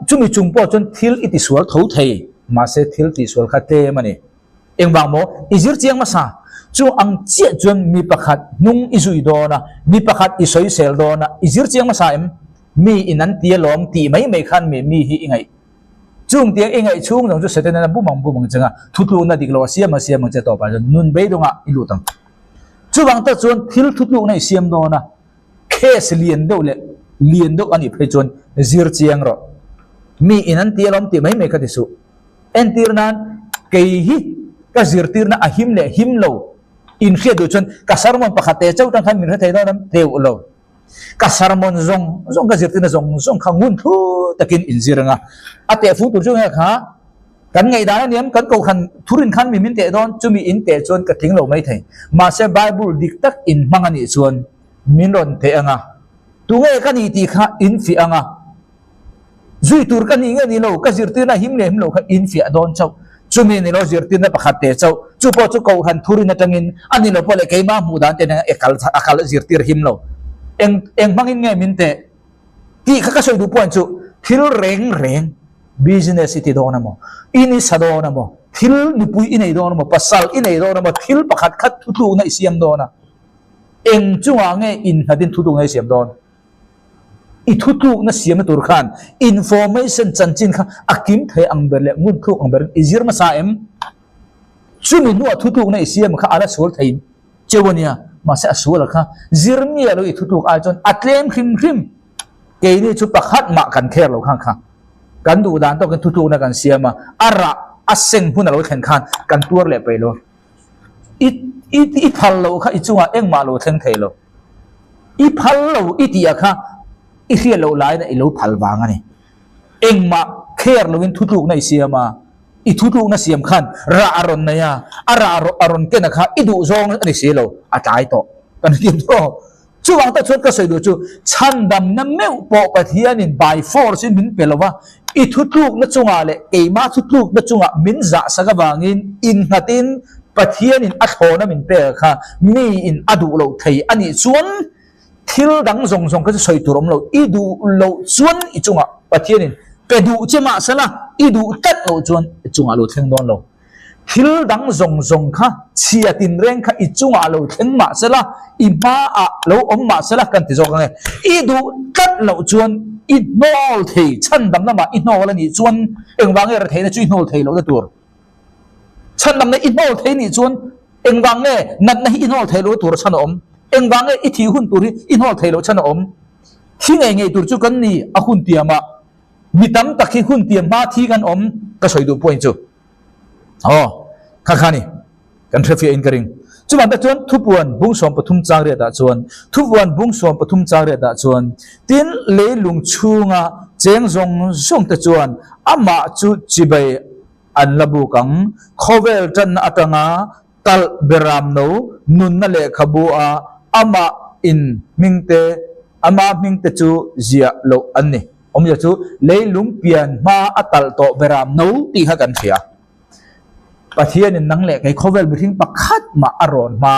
chumi chung po chon thil iti sual tho thei ma se thil ti sual kha te mani engwang mo izir chiang ma sa chu ang chia chuan mi pakhat nung izui do na mi pakhat isoi sel do na izir chiang ma sa em mi inan tia lom ti mai khan mi hi ingai chung tiang ingai chung nong chu seten na bumang changa thutlu na diklo siam che to pa nun be donga ilu tang chu wang ta chuan thil thutlu na siam do na case lien do ani phe chuan zir chiang ro mi inan tia lom ti mai kha tisu en tir nan kei hi ka zir tir na ahim le him lo in khia du chuan ka sarmon pakhate chau tang khan min thei do nam teu lo ka sarmon zong ka zir tir na zong khangun thu takin in ziranga ate fu tu chu nga kha kan ngai da niam kan ko khan thurin khan mi min te don chumi in te chuan ka thing lo mai thei ma se bible dik tak in mangani chuan min ron te anga tu nge ka ni ti kha in fi anga zui tur ka ni nge ni lo ka zir tir na him le him lo kha in fi don chau chumi ni lo zir tir na pakhat te chau chu po chu ko khan thurin na tangin ani lo pole keima mu dan te na akal zir tir him lo eng mangin nge min te ti kha ka soi du point chu thil reng business iti do na mo ini sado na mo thil nipui inei do na mo pasal inei do na mo thil pakhat khat thu na isiam do na eng chunga nge in hadin thu na isiam don i thu na siam tur khan information chanchin kha akim thei ang berle ngun thu ang ber izir ma sa em chumi nu thu na isiam kha ala sol thei chewonia ma sa sol kha zirmi lo i thu ai chon atlem khim ke ni chu pakhat ma kan kher lo khang kha kan du dan to kan thu na kan siama ara aseng hun lo khen khan kan tur le pe lo i phal lo kha i chunga eng ma lo theng thei lo i phal lo i ti kha i hria lo lai na i lo phal wang ani eng ma kher lo in thu na i siama i thu na siam khan ra aron na ya ara aron ke na kha i du zong ani se lo atai to kan tim to chu wang ta chot ka soi du chu chandam na meu po pathian in by force in min pelowa i thutluk na chunga le keima thutluk na chunga min za saga wangin in hatin pathian in athona min pe kha mi in adu lo thei ani chuan thil dang zong ka soi turom lo i du lo chuan i chunga pathian in pedu chema sala i du tat lo chuan chunga lo theng don lo thil dang zong kha chia tin reng kha i chunga lo theng ma sala i ma a lo om ma sala kan ti zong nge i du tat lo chuan i nol thei chan dam na ma i nol ani chuan engwang er thei na chu i nol thei lo da tur chan dam na i nol thei ni chuan engwang nge nat na i nol thei lo tur chan om engwang nge i thi hun tur i nol thei lo chan om thi nge tur chu kan ni a hun tiama mitam takhi hun tiam ma thi kan om ka soi du point chu khani kan trefi in karing chuan ta chuan thupuan bungsom pathum changre da chuan thupuan bungsom pathum changre da chuan tin leilung chunga cheng zong ta chuan ama chu chibai an labu kang khovel tan atanga tal beram no nun na le khabu a ama in mingte chu zia lo anni omya chu leilung pian ma atal to beram no ti ha kan thia pathian in nang le kai khovel bithing pakhat ma aron ma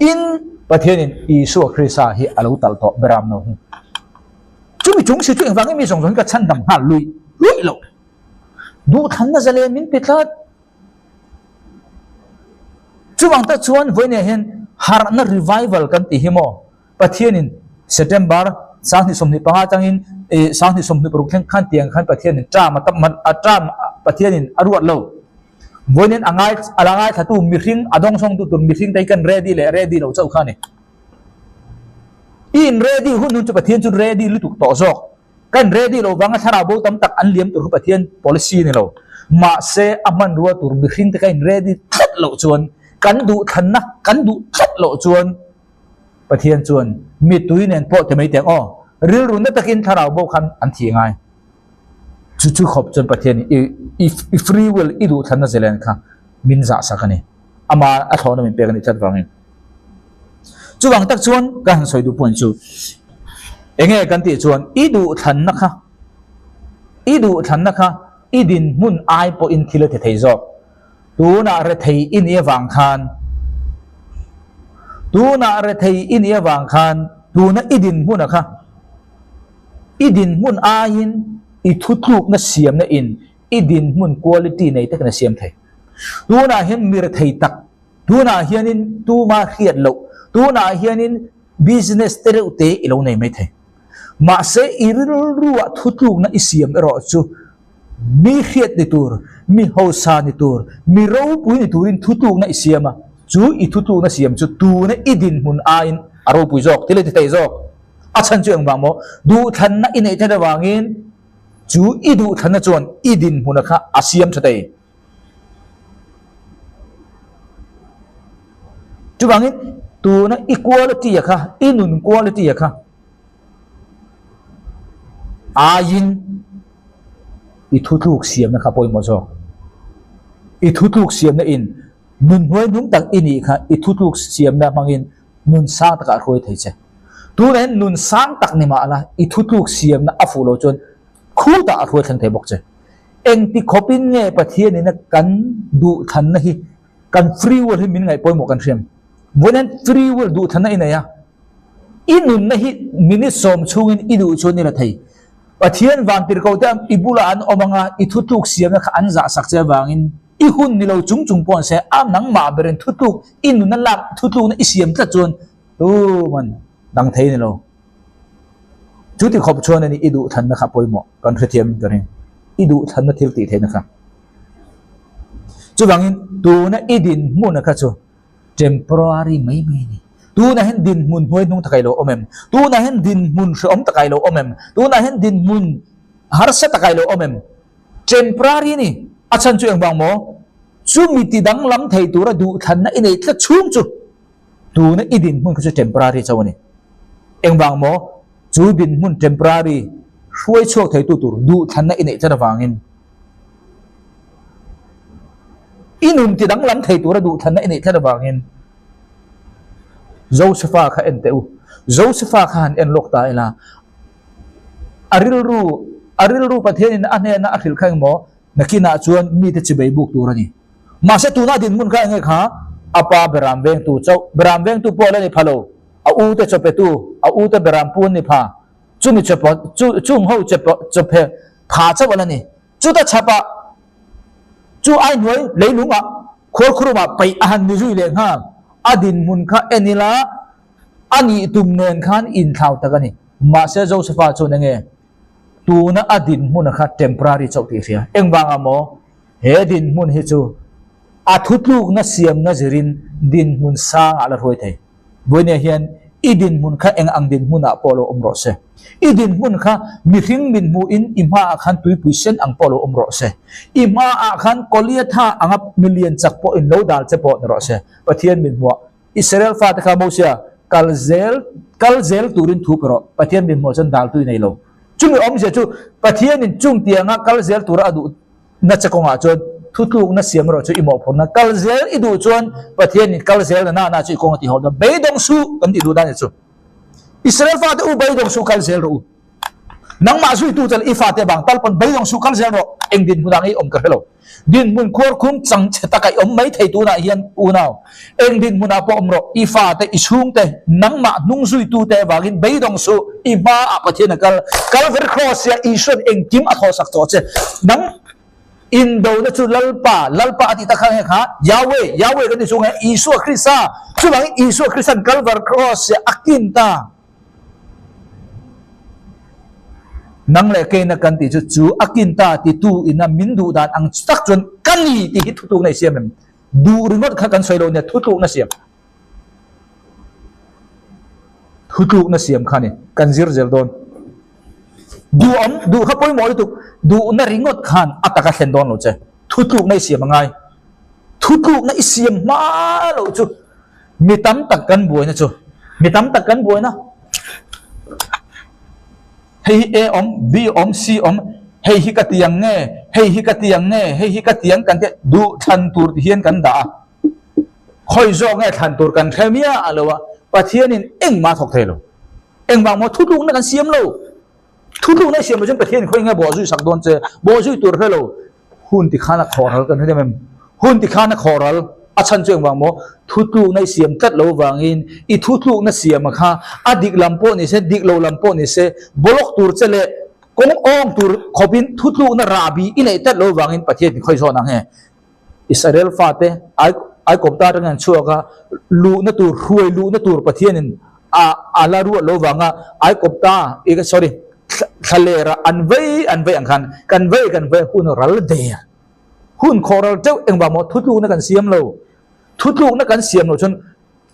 in pathian in isu krisa hi alo tal to beram no hi chumi chung si chu engwang mi song ka chan dam ha lui lo du than na zale min pitlat chuwang ta chuan voine hen har na revival kan ti himo pathian in September sang ni somni panga changin sang ni somni pro khen khan tiang khan pathian in tra matam man atra pathian in aruat lo voinin alangai thatu mihring adong song tu tur mihring tai kan ready lo chau khani in ready hun nun chu pathian chu ready lu tuk to zok kan ready lo wanga thara bo tam tak an liam tur pathian policy ni lo ma se aman ruwa tur mihring te kan ready that lo chuan kan du than na kan du that lo chuan pathian chuan mi tui nen po te mai te o ril run na takin thara bo khan an thi ngai chu khop chuan pathian if free will i du than na zelen kha min za sakani ama a thona min pekani chat wangin chuwang tak chuan ka han soi du pon chu enge kan ti chuan i du than na kha i din mun ai po in thila the thei zo tu na re thei in e wang khan tu na re thei in e wang khan tu na i din mun kha i din mun ain i thutluk na siam na in i din mun quality nei tak na siam thei tu na hian mir thei tak tu na hianin tu ma khiat lo tu na hianin business tereu te ilo nei mai thei ma se iril ruwa thutluk na isiam ero chu mi khiat ni tur mi hosa ni tur mi ro pui ni turin thutluk na isiama chu i thutluk na siam chu tu na idin mun ain aro pui jok tile te tei jok a chan chu ang mo du than na inei thada wangin chu i du than na chuan idin mun kha asiam thadei chu wangin tu na equality kha inun quality kha ain i thutluk siam na kha poi mo jok i thutluk siam na in nun hoi nung tak ini kha i thutluk siam na mangin nun sang tak roi thei che tu nen nun sang tak ni ma la i thutluk siam na afulo chon khu ta roi thang thei bok che eng ti khopin nge pathian ni na kan du than na hi kan free will hi min ngai poi mo kan threm vonen free will du than na ina ya inun na hi minit som chungin idu chon ni la thei pathian wang tir ko ta ibula an omanga i thutluk siam na kha an za sak che wangin i hun ni lo chung pon se am nang ma beren thutluk inun na lak thutluk na isiam ta chon tu man dang thei ni lo chu ti khop chon ani idu than na kha poi mo kan thethiam garin idu than na thil ti the na kha chu wangin tu na idin mu na kha chu temporary mai ni tu na hen din mun hoi nung takai lo omem tu na hen din mun shom takai lo omem tu na hen din mun harsa takai lo omem temporary ni achan chu bang mo chu mi ti dang lam thei tu ra du than na inei tla chung chu tu na idin mun chu temporary chawani eng bang mo chu din mun temporary huai chok thei tu tur du than na inei tla wangin inum ti dang lam thei tu ra du than na inei tla wangin Josepha kha enteu Josepha khan en lokta ila aril ru pathian ane na akhil khang mo nakina chuan mi te chibei buk turani ma se tuna din mun kha nge kha apa beram veng tu pola ni phalo a u te chope tu a u te beram pun ni pha chu mi chopo chung ho chope pha cha wala ni chu ta chapa chu ai noi leilunga khor khuruma pai ahan ni jui le nga adin mun kha enila ani tum nen khan in thau takani ma se Josepha chu nge tu na adin mun kha temporary chau ti ria engwanga mo he din mun hi chu a thutluk na siam na zirin din mun sang ala roi thei boine hian idin mun kha eng ang din mun a polo omro se idin mun kha mi hring min mu in ima khan tui puisen ang polo omro se ima a khan kolia tha anga million chak po in lo dal che po ro se pathian min mo Israel fa ta kha mo sia kalzel turin thu pro pathian min mo chan dal tu nei lo chung om se chu pathian in chung tianga kalzel tura adu na chakonga chon thutluk na siam ro chu imo phon na kalzel idu chon pathian in kalzel na chu kong ti hol beidong su kan ti du dan chu Israel fa ta u beidong su kalzel ro nang ma su tu chal ifa te bang tal pon beidong su kalzel ro eng din hunang ei om ka hello din mun khor khum chang cheta kai om mai thei tu na hian u naw eng din mun a po om ro ifa te isung te nang ma nung sui tu te wagin beidong su ima a pathian kal ver cross ya ison eng kim a tho sak to che nang Indo na chu lalpa ati ta khang kha Yahweh kan ni sungai Isu Krista chu bang Isu Kristan Calvary cross ya akin ta nang le ke na kan ti chu akin ta ti tu ina min du dan ang tak chon kani ti thu tu nei siam em du ringot kha kan soilo ne thu tu na siam thu tu na siam khani kan zir zel don du kha poi mo tu du na ringot khan ataka hlen don lo che thu tu nei siam ngai thu tu na isiam ma lo chu mi tam tak kan buai na chu mi tam tak kan buai na hei a om b om c om hei hi ka tiang nge hei hi ka tiang nge hei hi ka tiang kan te du than tur hian kan da khoi zo nge than tur kan khemia alowa pathian in eng ma thok thelo eng ba mo thu tu na kan siam lo thu tu na siam jong pathian khoi nge bo zui sak don che bo zui tur thelo hun ti khana khoral kan he mem hun ti khana khoral achan cheng wang mo thu tu nai siam tat lo wangin I thu tu na siam kha adik lampo ni se dik lo lampo ni se bolok tur chele kong ong tur khopin thu tu na rabi inai tat lo wangin pathian khoi zo nang he Israel fate ai kopta rangan chuaka lu na tur ruai lu na tur pathian in ala ru lo wanga ai kopta sorry khalera anvei ang khan kan ve hun ral de hun khoral teu eng ba mo thu tu na kan siam lo thu tu na kan siam lo chon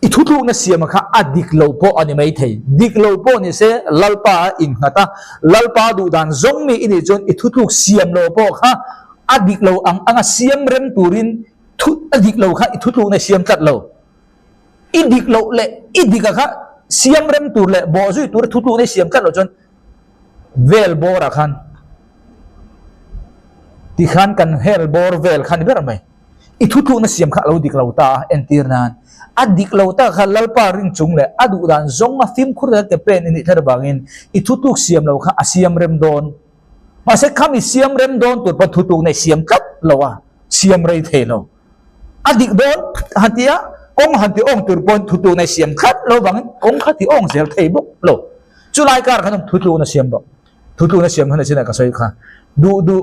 I thu tu na siam kha adik lo po ani mai thei dik lo po ni se lalpa in ngata lalpa du dan zong mi ini chon I thu tu siam lo po kha adik lo anga siam rem turin thu adik lo kha I thu tu na siam tat lo idik lo le idika kha siam rem tur le bo zui tur thu tu na siam tat lo chon vel bor khan ti khan kan hel bor vel khan ber mai I thu tu na siam kha lo dik lo ta entir nan adik lo ta kha lalpa ring chung le adu dan zong ma fim khur te pen ni thar bangin I thu tu siam lo kha asiam rem don ma se kham I siam rem don tur pa thu tu na siam kat lo wa siam rei the lo adik don hatia ong hanti ong tur pon thu tu na siam khat lo bangin ong khati ong zel thei bok lo chulai kar khan thu tu na siam bok thu tu na siam hana china ka soi kha du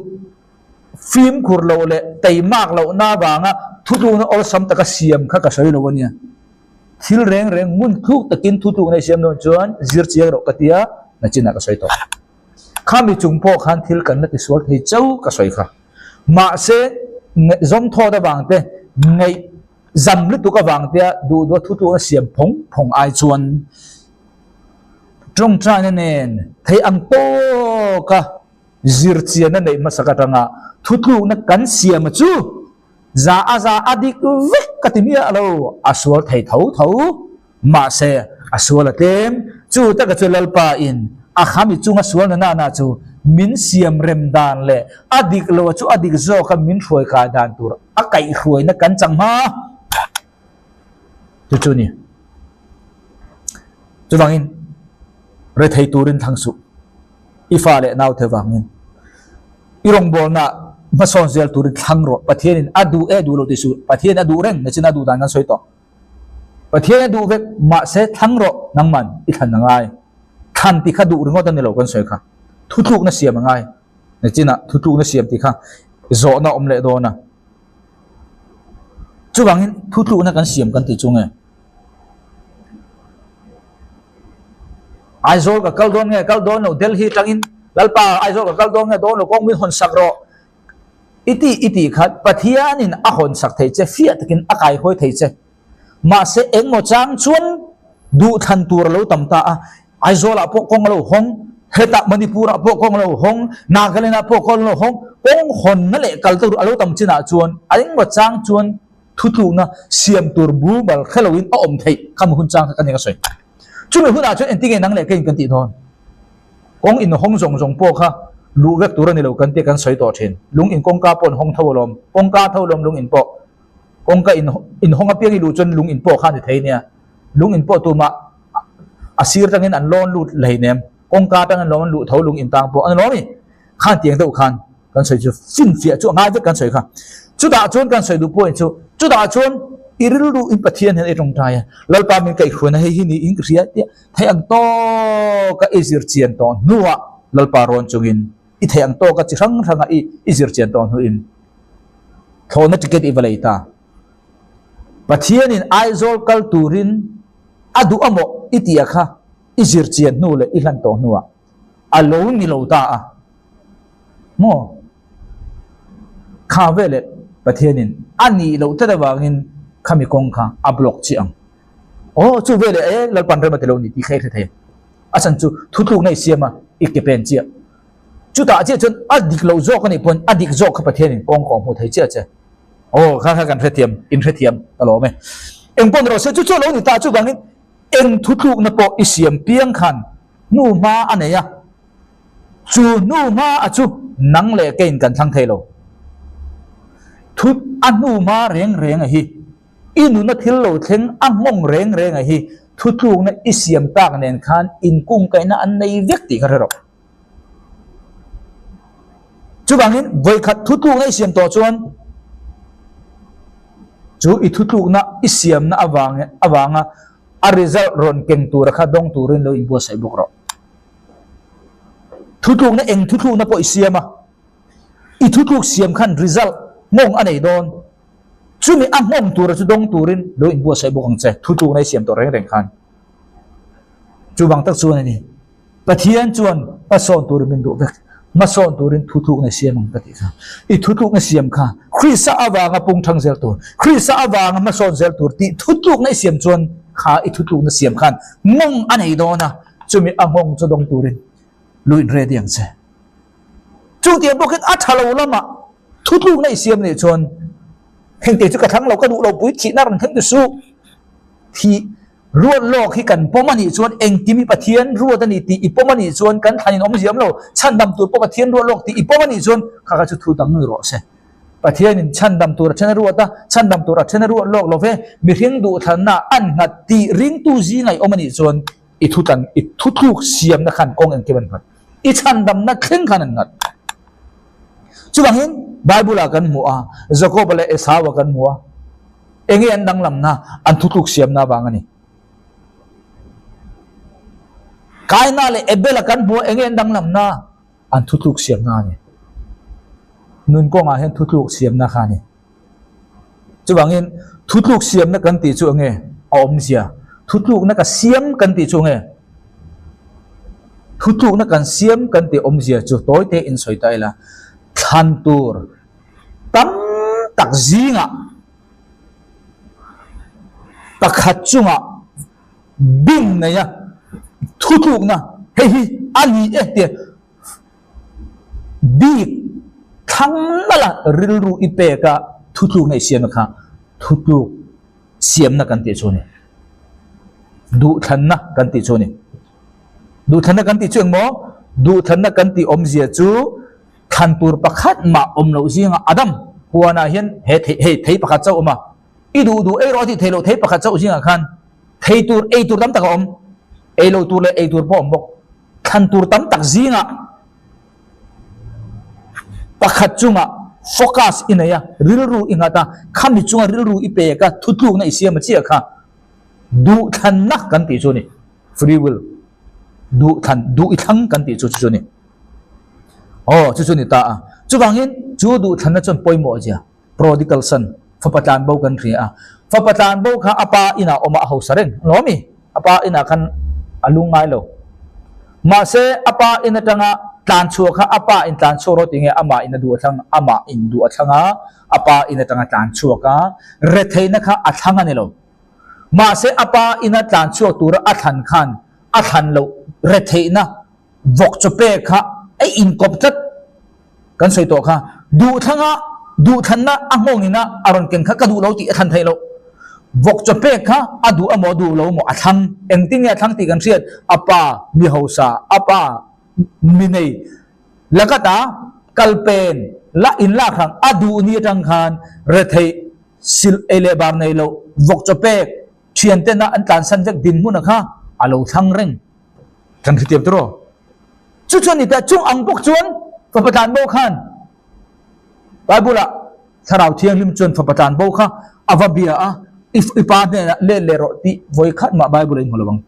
phim khur lo le tai mak lo na banga thu tu na ol sam taka siam kha ka soi lo wania thil reng mun thuk takin thu tu na siam no chuan zir chiang ro katia na china ka soi to khami chung po khan thil kan na ti sol thei chau ka soi kha ma se zom tho da bang te ngai zam lu tu ka bang te du thu tu na siam phong ai chuan trong tra nen thei ang to ka zir chian na nei masakatanga thu tu na kan siam chu za adik vek katimia alo aswal thei thau ma se aswal atem chu ta ka chelal pa in a khami chunga swal na chu min siam rem dan le adik lo chu adik zo ka min roi ka dan tur a kai roi na kan changma chu ni chu wangin re thei turin thangsu ifa le naw the wangin irong bol na mason zel turin thangro pathian adu lo tisu pathian adu reng na china du dan kan soito pathian adu vek ma se thangro nangman I than nangai than ti kha du ringo tan lo kan soi kha thu thuk na siam ngai na china thu thuk na siam ti kha zo na om le do na chu wangin thu thuk na kan siam kan ti chunge aizol ka kal don no Delhi tangin lalpa aizol ka kal don nge don lo kong min hon sakro iti khat pathian in a hon sak thei che fiat takin akai hoi thei che ma se eng mo chang chuan du than tur lo tamta a aizola po kong lo hong heta manipura po kong lo hong nagalena po kong lo hong kong hon na le kal tur alo tam china chuan aing mo chang chuan thu tu na siam tur bu bal khelowin a om thei kham hun chang ka ne ka soi chumi huna chuan enting nang le kein kan ti thon kong in hong zong po kha lu vek tur ni lo kan te kan soi to thin lung in kong ka pon hong thawlom kong ka thawlom lung in po kong ka in hong apiang I lu chon lung in po khan ti thei nia lung in po tu ma asir tangin an lon lut lei nem kong ka tang an lon lu thau lung in tang po an lo mi khan tiang deuh khan kan soi chu fin fia chu ngai vek kan soi kha chu da chuan kan soi du point chu da chuan iril du in pathian hen etong tai lalpa min kai khuna hei hi ni in kriya ti thai ang to ka izir chian ton nuwa lalpa ron chungin I thai ang to ka chi rang I izir chian ton hu in thona ticket ivalaita pathian in aizol kal turin adu amo itia kha izir chian nu le I hlan to nuwa alo ni lo ta a mo kha vele pathianin ani lo ta da wangin khami kong kha a block chi ang o chu vele lal pan re matelo ni ti khe the asan chu thuthuk nei siama ikepen chi chu ta che chun adik lo zo ka ni pon adik zo kha pathianin kong kong mu thei che che o kha kan retiam in retiam alo me eng pon ro se chu lo ni ta chu wangin eng thuthuk na po isiam piang khan nu ma aneya chu nu ma a chu nang le kein kan thang thelo thut anu ma reng reng a hi inu na thil lo thleng a mong reng reng a hi thuthuk na isiam tak nen khan in kung kai na an nei vek ti ka ro chu bangin voi khat thuthuk na isiam to chuan chu I thuthuk na isiam na awanga a result ron keng tur kha dong turin lo in bo sai bok ro thuthuk na eng thuthuk na po isiama I thuthuk siam khan result mong anei don chumi a mong tur chu dong turin lo in bo sai bok ang che thuthuk na siam to reng reng khan chu bang tak chuan ani pathian chuan pason tur min du vek mason turin thuthuk na siam ang pati kha I thuthuk na siam kha khrisa awanga pung thang zel tur khrisa awanga mason zel tur ti thuthuk na siam chuan kha I thuthuk na siam khan mong anei dona chumi a mong chu dong turin luin ready ang che chu tiam poket a thalo lama thuthuk na siam ne chuan heng te chu ka thang lo ka du lo pui thi na ran thang tu su thi ruột lok hi kan pomani chuan eng kimi pathian ruột ani ti ipomani chuan kan thanin om jiam lo chan dam tur po pathian ruột lok ti ipomani chuan kha ka chu thu dang ro se pathian in chan dam tur chana ruột ta chan dam tur chana ruột lok lo ve mi hring du than na an ngat ti ring tu ji ngai omani chuan I thu tan I thu thuk siam na khan kong eng keban phat I chan dam na thleng khan an ngat chu bangin bible kan mu a jacob le esau kan mu a engi an dang lam na an thu thuk siam na bangani kaina le ebela kan mu engi an dang lam na an thu thuk siam na ni nun ko nga hen thu thuk siam na kha ni chu bangin thu thuk siam na kan ti chu nge om sia thu thuk na ka siam kan ti chu nge thu thuk na kan siam kan ti om sia chu toy te in soi tai la than tur tam tak zinga pakhat chunga bing na ya thu thuk na hei ani te bi thang la ril ru ipe ka thu thuk na siam kha thu thuk siam na kan ti chu ni du than na kan ti chu ni du than na kan ti chu mo du than na kan ti om zia chu than tur pakhat ma om lo zinga adam huana hian he thei pakhat chau ma I du e ro ti thei lo thei pakhat chau zinga khan thei tur e tur tam tak om e lo tur le e tur po om bok than tur tam tak zinga pakhat chunga focus inaya rilru ingata khami chunga rilru ipe ka thuthuk na isiam chi kha du than na kan ti chu ni free will du than du I thang kan ti chu ni chu ni ta chu bangin chu du than na chon poimo ja prodigal son fapatan bo kan ri fapatan bo kha apa ina oma ho sareng lomi apa ina kan alungai lo ma se apa ina tanga tlan chu kha apa in tlan chu ro tinge ama ina du thang ama in du athanga apa ina tanga tlan chu ka re theina kha athanga ne lo ma se apa ina tlan chu tur athan khan athan lo re theina vok chope kha ai in koptat kan soi to kha du thanga du thanna angong ina aron ken kha kadu lo ti athan thai lo vok chope kha adu amo du lo mo athang engting ya thang ti kan riat apa mi hosa apa minei lakata kalpen la in la khang adu ni tang khan re thei sil ele bar nei lo vok chope thian te na an tan san vek din mu na kha alo thang reng kan khitiam tro chu chon ni ta chung ang bok chuan fapatan bo khan bible tharau thiang lim chuan fapatan bo kha avabia if ipa ne le ro ti voi khat ma bible in holawang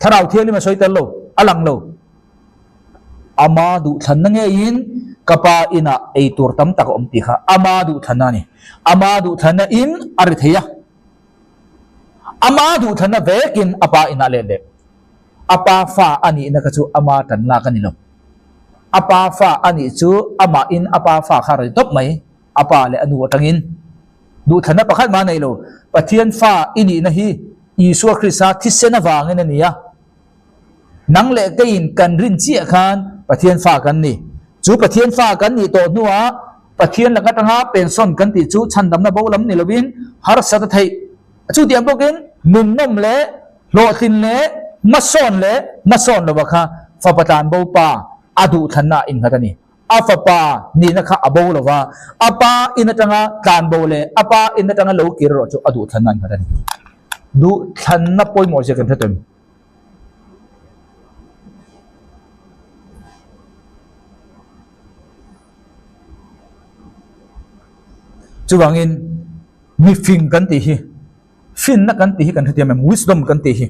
tharau thiang lim soi tel lo alang lo ama du than na nge in kapa ina ei tur tam tak om ti kha ama du thana ni ama du thana in ari theya ama du thana vekin apa ina le le apa fa ani na ka chu ama tan la ka ni lo apa fa ani chu ama in apa fa khar top mai apa le anu tangin du thana pakhat ma nei lo pathian fa ini na hi Isu Krista thisena wangin ania nang le kein kan rin chi khan pathian fa kan ni chu pathian fa kan ni to nuwa pathian la ka tanga pension kan ti chu chandam na bolam ni lovin har sat thai chu tiam bokin nun nom le lo thin le mason lo bakha fa patan bo pa adu thana in khatani afa pa ni na kha abo lo wa apa in tanga kan bo le apa in tanga lo kir ro chu adu thana in khatani du than na poi mo je kan thatem chu wangin mi fing kan ti hi fin na kan ti hi kan thatem wisdom kan ti hi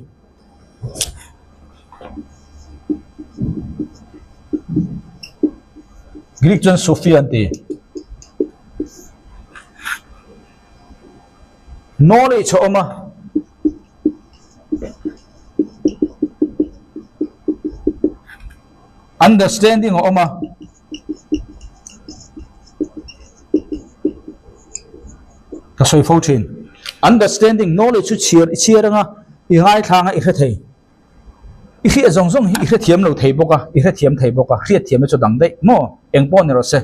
Greek John Sophia anti knowledge oma understanding oma kasoi fortune understanding knowledge chu cheer nga I ngai thanga I thei I khi zong zong I khi thiam lo thei boka I khi thiam thei boka khi thiam chu dang dei mo engpo ne ro se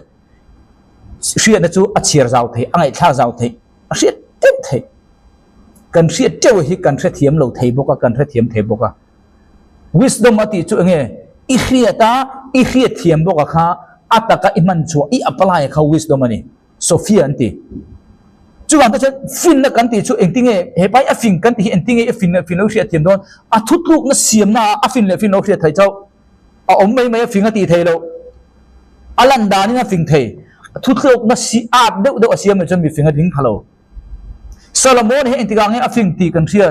khi na chu a cheer zau thei angai tha zau thei a khi tem thei kan khi teu hi kan khi thiam lo thei boka kan khi thiam thei boka wisdom ati chu nge I khi thiam boka kha ataka iman chu I apply kha wisdom ani Sophia anti chu wang ta chen fin na kan ti chu engting he pai a fin kan ti engting e fin lo hria thiam don a thutluk na siam na a fin le fin lo hria thai chau a om mai mai fin a ti thei lo alan da ni na fin thei thutluk na si a de a siam na chen mi fin a ding phalo Solomon he engting ang a fin ti kan hria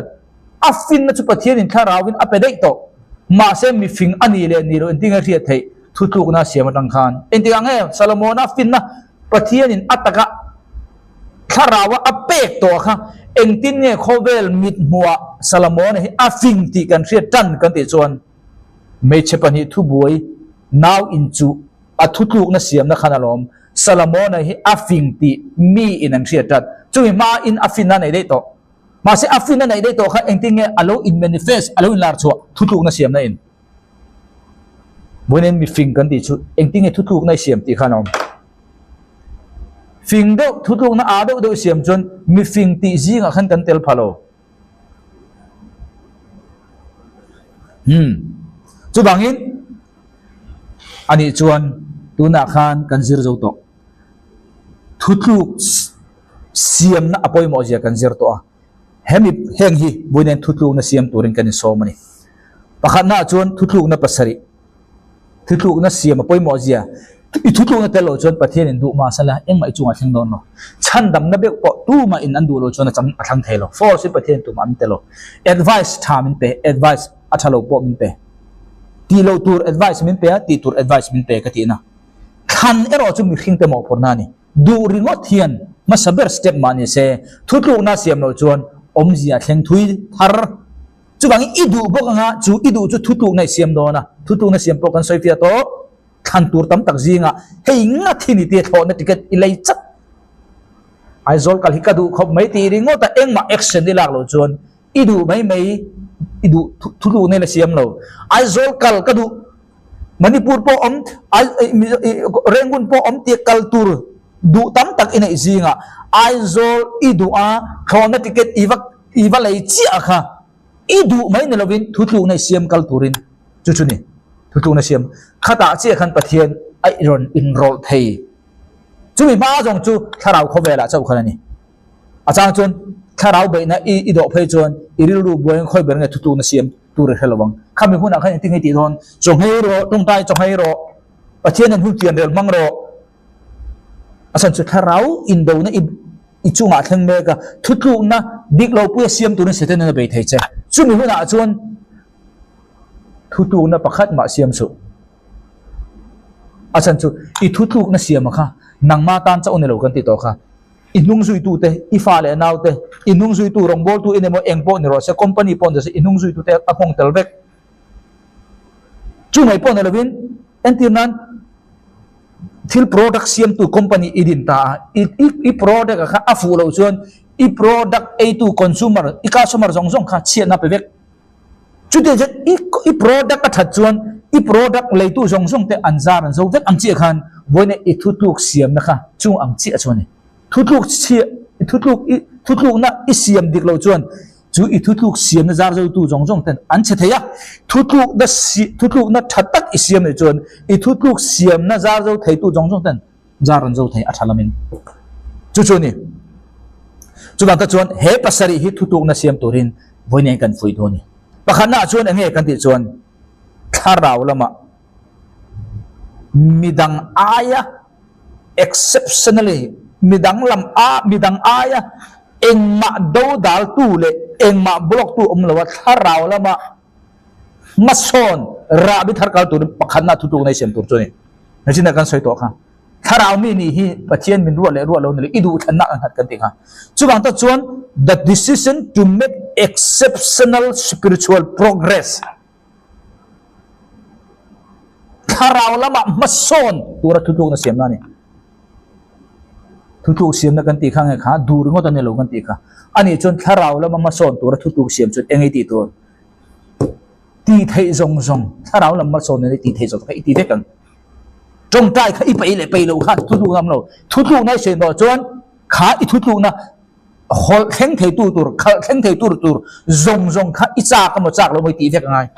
a fin na chu pathian in tharawin a pe dei to ma se mi fin ani le ni ro engting a hria thei thutluk na siam tang khan engting ang Solomon a fin na pathian in ataka kharawa apek to kha engtin nge khovel mit muwa Solomon he afing ti kan hria tan kan ti chuan me chepani thu buai now inchu athutluk na siam na khanalom Solomon he afing ti mi in an hria tat chui ma in afina nei dei to ma se afina nei dei to kha engtin nge alo in manifest alo in lar chu thutluk na siam na in boinen mi fing kan ti chu engtin nge thutluk na siam ti khanom Fing do thutluk na ado do siam chon mi fing ti zinga khan kan tel phalo chu bangin ani chuan tuna khan kan zir zo to thutluk siam na apoi mo je kan zir to a hemi heng hi buinen thutluk na siam turin kan so mani pakhat na chuan thutluk na pasari thutluk na siam apoi mo je I thutluk na telo chuan pathian in du ma sala engma I chunga thing don no chan dam na bek po tu ma in an du lo chuan a cham athang thelo for si pathian tu ma min telo advice tha min pe advice athalo po min pe ti lo tur advice min pe ti tur advice min pe ka ti na khan ero chu mi khing te mo porna ni du ringo thian ma saber step mani se thutluk na siam lo chuan omzia thleng thui thar chu bang I du bo nga chu I du chu thutluk na siam do na thutluk na siam po kan soifia to khan tur tam tak zinga hei nga thini te tho na ticket ilai chat aizol kal hikadu khop mai ti ringo ta engma action ni lak lo chuan idu mai idu thulu ne la siam lo aizol kal kadu Manipur po om rengun po om ti kal tur du tam tak ina zinga aizol idu a thona ticket iwa lai chi akha idu mai ne lovin thulu ne siam kal turin chuchuni thutluk na siam khata che khan pathian ai ron enroll thei chumi ma jong chu tharau khowela chau khanani achang chun tharau be na I do phei chon iril ru boeng khoi ber nge thutluk na siam tur helawang khami huna khan ti ngai ti don chong hei ro tung tai chong hei ro pathian an hu tian rel mang ro asan chu tharau in do na I chunga thleng me ka thutluk na dik lo pu siam tur se ten na be thei che chumi huna chon thutluk na pakhat ma siam su asan chu I thutluk na siam kha nangma tan cha onelo kan ti to kha inung zui tu te ifa le naw te inung zui tu rongbol tu enemo engpo ni ro se company pon de se inung zui tu te apong telbek chu mai pon lovin entir nan thil product siam tu company idin ta i product kha afu lo chuan i product a tu consumer i customer zong zong kha chia na pe vek chu te i product a that chuan i product le tu zong zong te anzar an zo vek ang chi khan voine i thutluk siam na kha chu ang chi a chuan thutluk chia thutluk na i siam dik lo chuan chu i thutluk siam na zar zo tu zong zong ten an che theya thutluk na thattak i siam ne chuan i thutluk siam na zar zo thei tu zong zong ten zar an zo thei a thalamin chu ni chu bang ta chuan he pasari hi thutluk na siam turin voine kan fui do ni pakhana chuan ange kan ti chuan tharau lama midang aya exceptionally midang aya engma do dal tu le engma block tu lawa tharau lama mason rabi tharkal tu pakhana thutu nai sem tur choni nachina kan soi to kha tharau mi ni hi pathian min ro lo ni idu thanna an hat kan ti kha chuwang ta chuan the decision to make exceptional spiritual progress tharau lama mason tura thutu na sem na ni thutu siam na kan ti khang kha dur ngo ta ne lo kan ti kha ani chon tharau lama mason tura thutu siam chu engai ti tur ti thei zong zong tharau lama mason ne ti thei zong kai ti ve kan trong trai kha i pe lo kha thutu nam lo thutu nai se no chon kha i thutu na hol kheng thei tu tur khal kheng thei tur zong zong kha i cha ka mo chak lo moi ti ve ka ngai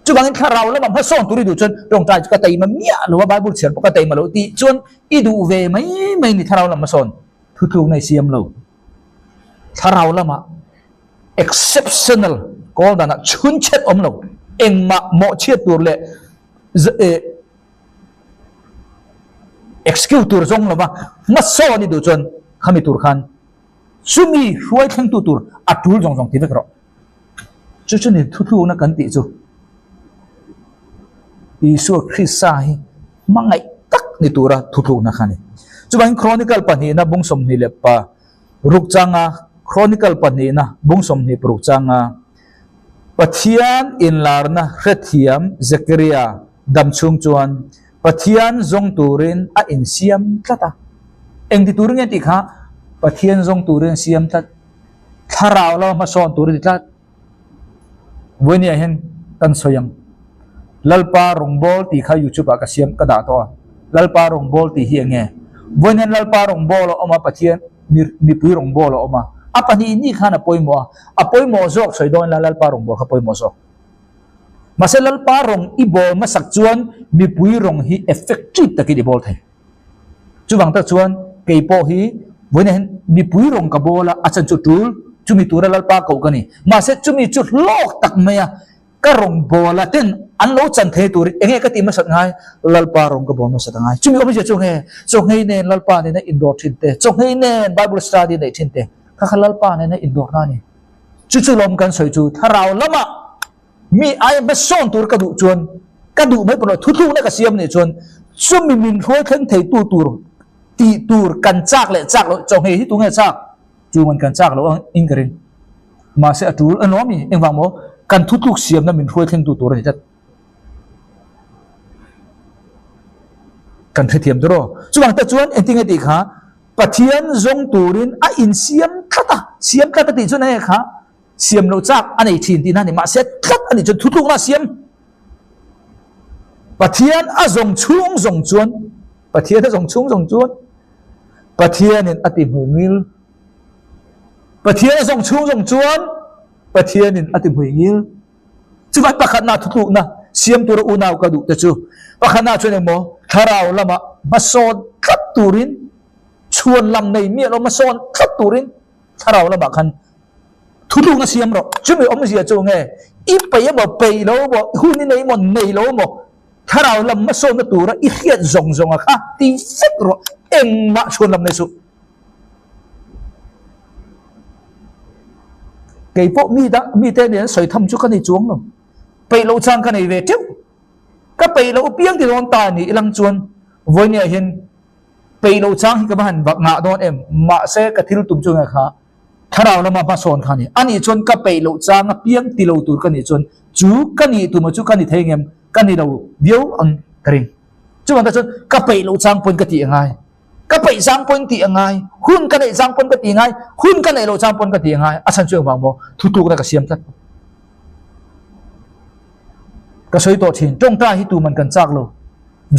chu bang tharau lama mason turi du chon trong trai ka tai ma mia lo ba bible chen ka tai ma lo ti chon i du ve mai ni tharau lama mason thutu nai siam lo tharau lama exceptional ko da na chun chet om lo engma mo chet tur le excuse tur zong lo ba maso ni du chon khami tur khan sumi huai thang tu tur atul zong zong ti vek ro chu ni thu na kan ti chu Isu Krista hi mangai tak ni tura thu na khani chu bang chronicle pani na bung som ni le pa rukchanga chronicle pani na bung som ni rukchanga pathian in larna khethiam zakaria dam chung chuan pathian zong turin a in siam tlata eng ti turing ti kha pathian zong turin siam tlat tharau lo ma son turin tlat vonia hen tan soyang lalpa rongbol ti kha youtube ka siam ka da to lalpa rongbol ti hi nge vonia lalpa rongbol oma pathian ni pui rongbol oma apani ni khana poimo zok soidon lalpa rongbol kha poimo zok maselal parong ibol masak chuan mi pui rong hi effective taki di bol the chuwang ta chuan keipo hi voine mi pui rong ka bola achan chu tul chumi tura lal pa ko kani ma se chumi chu lok tak maya ka rong bola ten an lo chan the tur enge ka ti ma sat ngai lal pa rong ka bon ma sat ngai chumi obi chu nge ne lal pa ne na indoor thin te chu nge ne bible study ne thin te kha lal pa ne na indoor na ni chu lom kan soi chu tharau lama mi ai ba son tur ka du chuan ka du mai pro thu na ka siam ne chuan sumi min khoi khen thei tu tur ti tur kan chak lo chong he hi tu nge chak chu man kan chak lo in karin ma se atul anomi engwang mo kan thu siam na min khoi khen tu tur he chat kan the thiam dro chuwang ta chuan enting ati kha pathian zong turin a in siam thata ti chu na he kha siam lo chak anei thin tin ani ma se khat ani chu thu na siam pathian a zong chung zong chuan pathian a zong chung zong chuan pathian in ati muingil pathian a zong chung zong chuan pathian in ati muingil chu vai pakhat na thu na siam tur unaw ka du ta chu pakhat na chuan mo tharau lama mason khat turin chuan lam nei mi lo mason khat turin tharau lama khan thu na siam ro chumi om sia chu nge i pe bo pe lo bo hu ni nei mo nei lo mo tharau lam ma so na tura i khiat zong zong a kha ti set ro eng ma chun lam nei su kei po mi te ne soi tham chu ka ni chuang no pe lo chang ka nei ve tiu ka pe lo piang ti don ta ni ilang chuan voi ne hin pe lo chang ka ban bak nga don em ma se ka thil tum chu nga kha tharau lama ma son khani ani chon ka pe lo chang piang ti lo tur ka ni chon chu ka ni tu ma chu ka ni thengem kan ni đâu diu ang kring chu man ta chon ka pei lo chang pon ka ti ngai ka pei chang pon ti ngai hun ka nei chang pon ka ti ngai hun ka nei lo chang pon ka ti ngai a chan chu bang mo thu tu na ka siam tat ka soi to thin tong ta hi tu man kan chak lo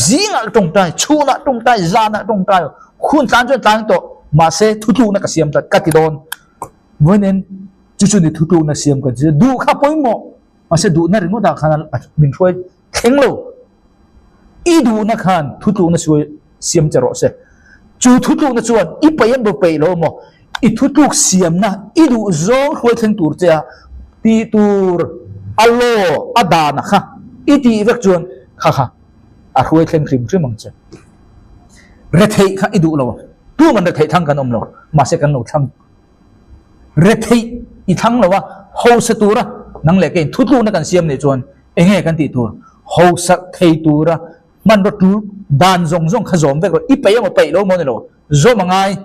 zinga tong tai chuna tong tai zana tong tai hun tan chon tan to ma se thu tu na ka siam tat ka ti don moi nen chu chu ni thu tu na siam ka du kha poi mo mà sẽ đủ na ringo da khan mình thôi khéng lâu ít đủ na khan thu tu na xuôi xiêm chả rõ sẽ chú thu tu na chuan ít bây em bự bể lâu mà ít thu tu xiêm na ít đủ zong thôi khéng tour cha ti tour alo ada na kha ít ti vek chuan kha kha à thôi khéng krim chứ mong cha rét thấy kha ít đủ lâu tu mình rét thấy thăng kan lâu mà sẽ kan lâu thăng rét thấy ít thăng lâu à hậu sẽ tour nang lệ cái thu tu na kan siam ne chuan enge kan ti tur ho sak thei tura man ro tu dan zong zong kha zom vek ro I pe mo pe lo mo ne lo zo mangai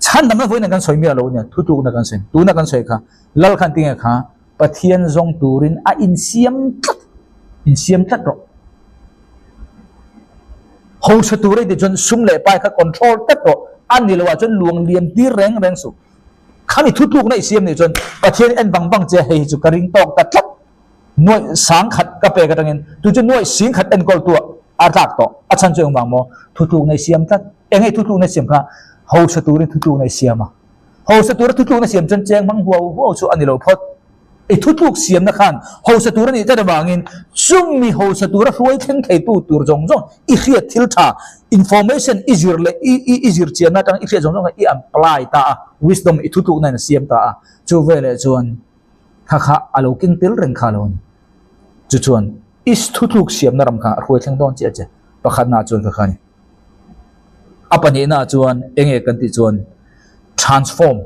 chan nam na voi na kan soi mi lo ne thu tu na kan sen tu na kan soi kha lal khan tinga kha pathian zong turin a in siam tat ro ho sa tu re de chon sum le pai kha control tat ro an ni lo wa chon luang liam ti reng su kami thu tu na siam ne chon pathian en bang che hei chu karing tok ta thlap noi sang khat ka pe ka tangin tu chu noi sing khat en kol tu a tak to a chan chu bang mo thu tu na siam tat engei thu tu na siam kha ho sa tu rin thu tu na siam a ho sa tu thu tu na siam chon cheng mang huo chu ani lo phot e thu tu siam na khan ho sa tu ni ta da bangin sum mi ho sa tu ra huai theng thei tu tur jong jong I khiat thil tha information easier le easier chian na tang I khiat jong jong I apply ta wisdom I thu tu na siam ta chu ve le chuan kha kha alo king til reng kha lon chu chuan is thu tu siam na ram kha huai theng don che pakhat na chuan kha khani apani na chuan enge kan ti chuan transform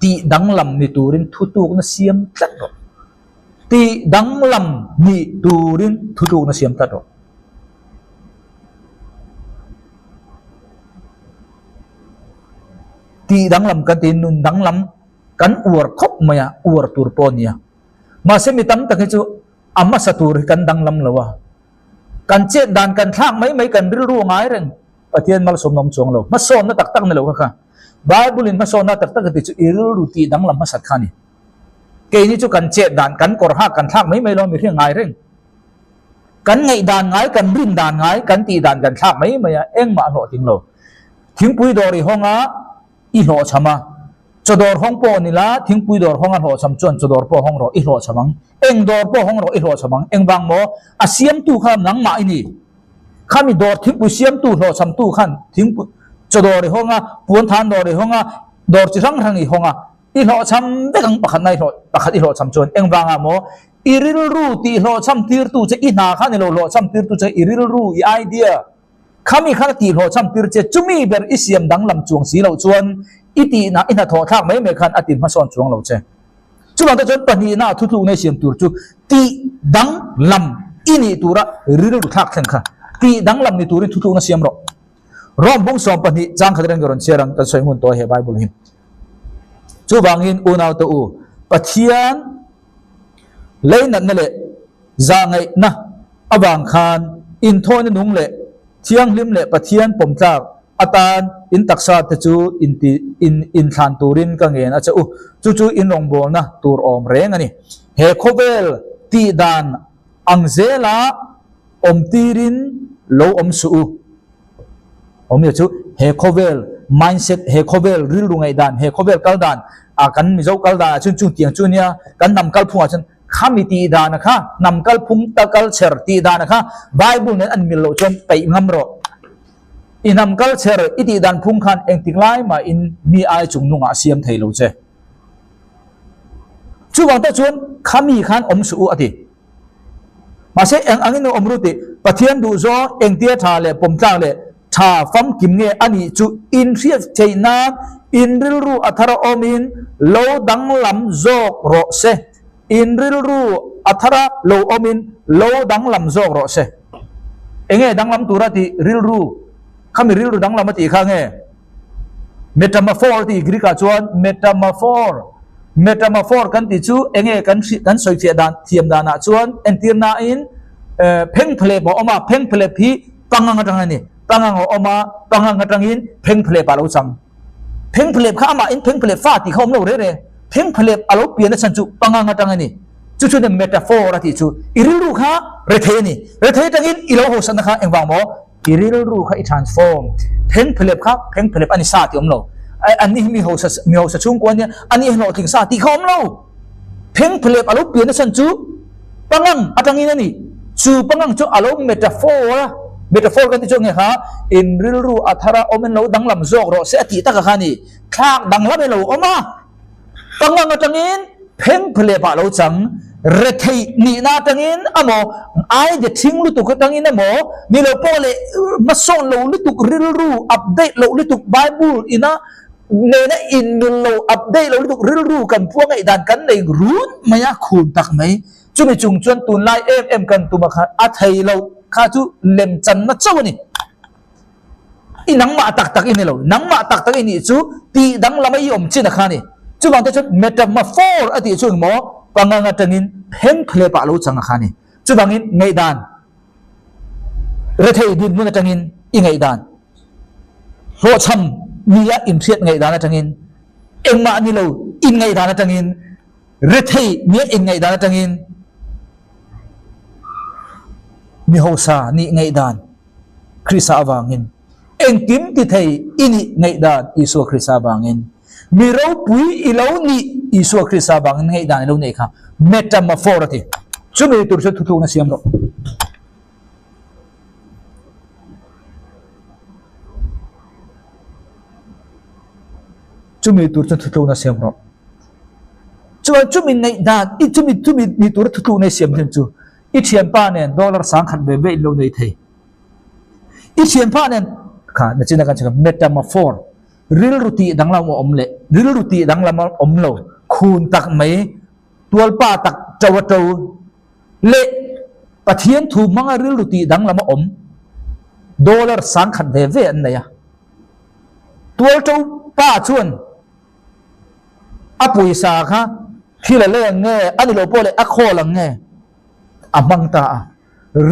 ti danglam ni turin thu tu na siam tlat ro ti danglam ni turin thu tu na siam tlat ro ti danglam kan tin nun danglam kan uar khop maya uar tur ponia ma se mi tam tak chu amma satur kan danglam lawa kan che dan kan thak mai kan ril ru ngai reng pathian mal som nom chong lo ma som na tak tak na lo kha bible in ma som na tak tak ti chu iril ru ti danglam ma sat khani ke ni chu kan che dan kan kor ha kan thak mai lo mi ri ngai reng kan ngai dan ngai kan rin dan ngai kan ti dan kan thak mai eng ma lo ting lo thing pui dori honga I lo chama chodor hong po ni la thing pui dor hong a lo cham chon chodor po hong ro I lo chamang eng dor po hong ro I lo chamang eng bang mo a siam tu kham nang ma ini khami dor thing pui siam tu lo cham tu khan thing pu chodor hong a puan than dor hong a dor chi rang rang I hong a I lo cham be kang pakhat nai lo pakhat I lo cham chon eng bang a mo iril ru ti lo cham tir tu che I na khan lo cham tir tu che iril ru I idea kami khana ti lo cham tir che chumi ber isiam dang lam chuang si lo chuan iti na ina tho thak mai me khan atin ma son chuang lo che chuang ta chon pani na thu thu ne siam tur chu ti dang lam ini tura rir ru thak thang kha ti dang lam ni turin thu thu na siam ro rom bung som pani chang khadren garon cherang ta soi mun to he bible hin chu bangin unaw to u pathian leinat na le za ngai na abang khan in thon nung le thiang lim le pathian pom tlak atan in taksa te chu in than turin ka ngen a chu chu in rong bol na tur om reng ani he khovel ti dan angzela om tirin lo om su om ye chu he khovel mindset he khovel ril rungai dan he khovel kal dan a kan mi zo kal da chun chu tiang chu nia kan nam kal phua chen khami ti dan kha nam kal phum ta kal cher ti dan kha bible nen an mil lo chon pai ngam ro inam culture iti dan phung khan eng tinglai ma in mi ai chung nunga siam thei lo che chu wang ta chuan khami khan om su ati ma se eng angin no omru ti pathian du zo eng tia tha le pom tlang le tha fam kim nge ani chu in riat cheina in ril ru athara omin lo dang lam zok ro se in ril ru athara lo omin lo dang lam zok ro se enge dang lam tura ti ril ru kami ril ru dang lam ti kha nge metamorphor ti grika chuan metaphor kan ti chu enge kan soi fia dan thiam dana chuan entirna in เพ่งเพลบอกออกมาเพ่งเพลพี่ปังงังจังนี่ปังงังออกมาปังงังจังอินเพ่งเพลปาเราจังเพ่งเพลข้ามาอินเพ่งเพลฟาติเขาไม่รู้เร่เพ่งเพลอาเราเปลี่ยนสันจุปังงังจังนี่จู่ๆเนี่ยเมตาฟอร์ที่จู่อิริลูข้าเรเทนี่เรเทจังอินอิโลโฮสันนะคะเอ็งวางโมอิริลูข้าอิทรานส์ฟอร์มเพ่งเพลข้าเพ่งเพลอันนี้ซาติอมเราอันนี้มีโฮสชุ่งกวนเนี่ยอันนี้เราถึงซาติเขาไม่รู้เพ่งเพลอาเราเปลี่ยนสันจุปังงังจังอินนี่จู่ปังงังจู่อาเราเมตาฟอร์metaphor kan tijo nge ha in rilru athara omen lo dang lam zok ro se ati ta ka khani khak dang la lo oma pangang atangin pheng phle pa lo chang re thei ni na tangin amo ai de thing lu tu ka tangin amo ni lo pole ma son lo lu tu rilru update lo lu tu bible ina ne na in lo update lo lu tu rilru kan puang ai dan kan nei run maya khun tak mai chumi chung chuan tun lai em kan tu ma kha a thei loข้าจูเล่มจันมาเจ้านี่อีนังมาตักอินนี่เรานังมาตักอินนี่จูตีดังละไม่ยอมจินะข้านี่จูบางทีจูเมตามาฟอร์อดีตจูหมอปังงาตังอินเพ่งเพลปะรู้จังข้านี่จูบางอินไงดานเรทดินมันตังอินอีไงดานโรชัมมีอะอิมเสียไงดานตังอินเอ็งมานี่เราอินไงดานตังอินเรทมีอินไงดานตังอินมีโฮซานี่ไงดานคริสต์วางินเอ็งกิมติเทยอินี่ไงดานอิสุคริสต์วางินมีเราปุยอิเลวนี่อิสุคริสต์วางินไงดานเราเนี่ยค่ะเมตามาฟอร์ติจุดนี้ตัวชุดทุกๆนั่นเสียมเราจุดนี้ตัวชุดทุกๆนั่นเสียมเราจุดนี้ไงดานอีจุดนี้นี่ตัวทุกๆนั่นเสียมจริงจูอีเชียนป้าเนี่ยดอลลาร์สังขัดเบเบ้ลงในไทยอีเชียนป้าเนี่ยค่ะนั่นจึงกันใช่ไหมเมตามาฟอร์ริลรุตีดังเราอมเละริลรุตีดังเราอมเราคูณตักไหมตัวป้าตักเจ้าเจ้าเละปะเทียนถูกมังริลรุตีดังเราอมดอลลาร์สังขัดเบเบ้อันไหนอะตัวเจ้าป้าชวนอปุยสาค่ะที่ละเล่งเงี้ยอันนี้เราพูดเลยอโคลังเงี้ยอามังตา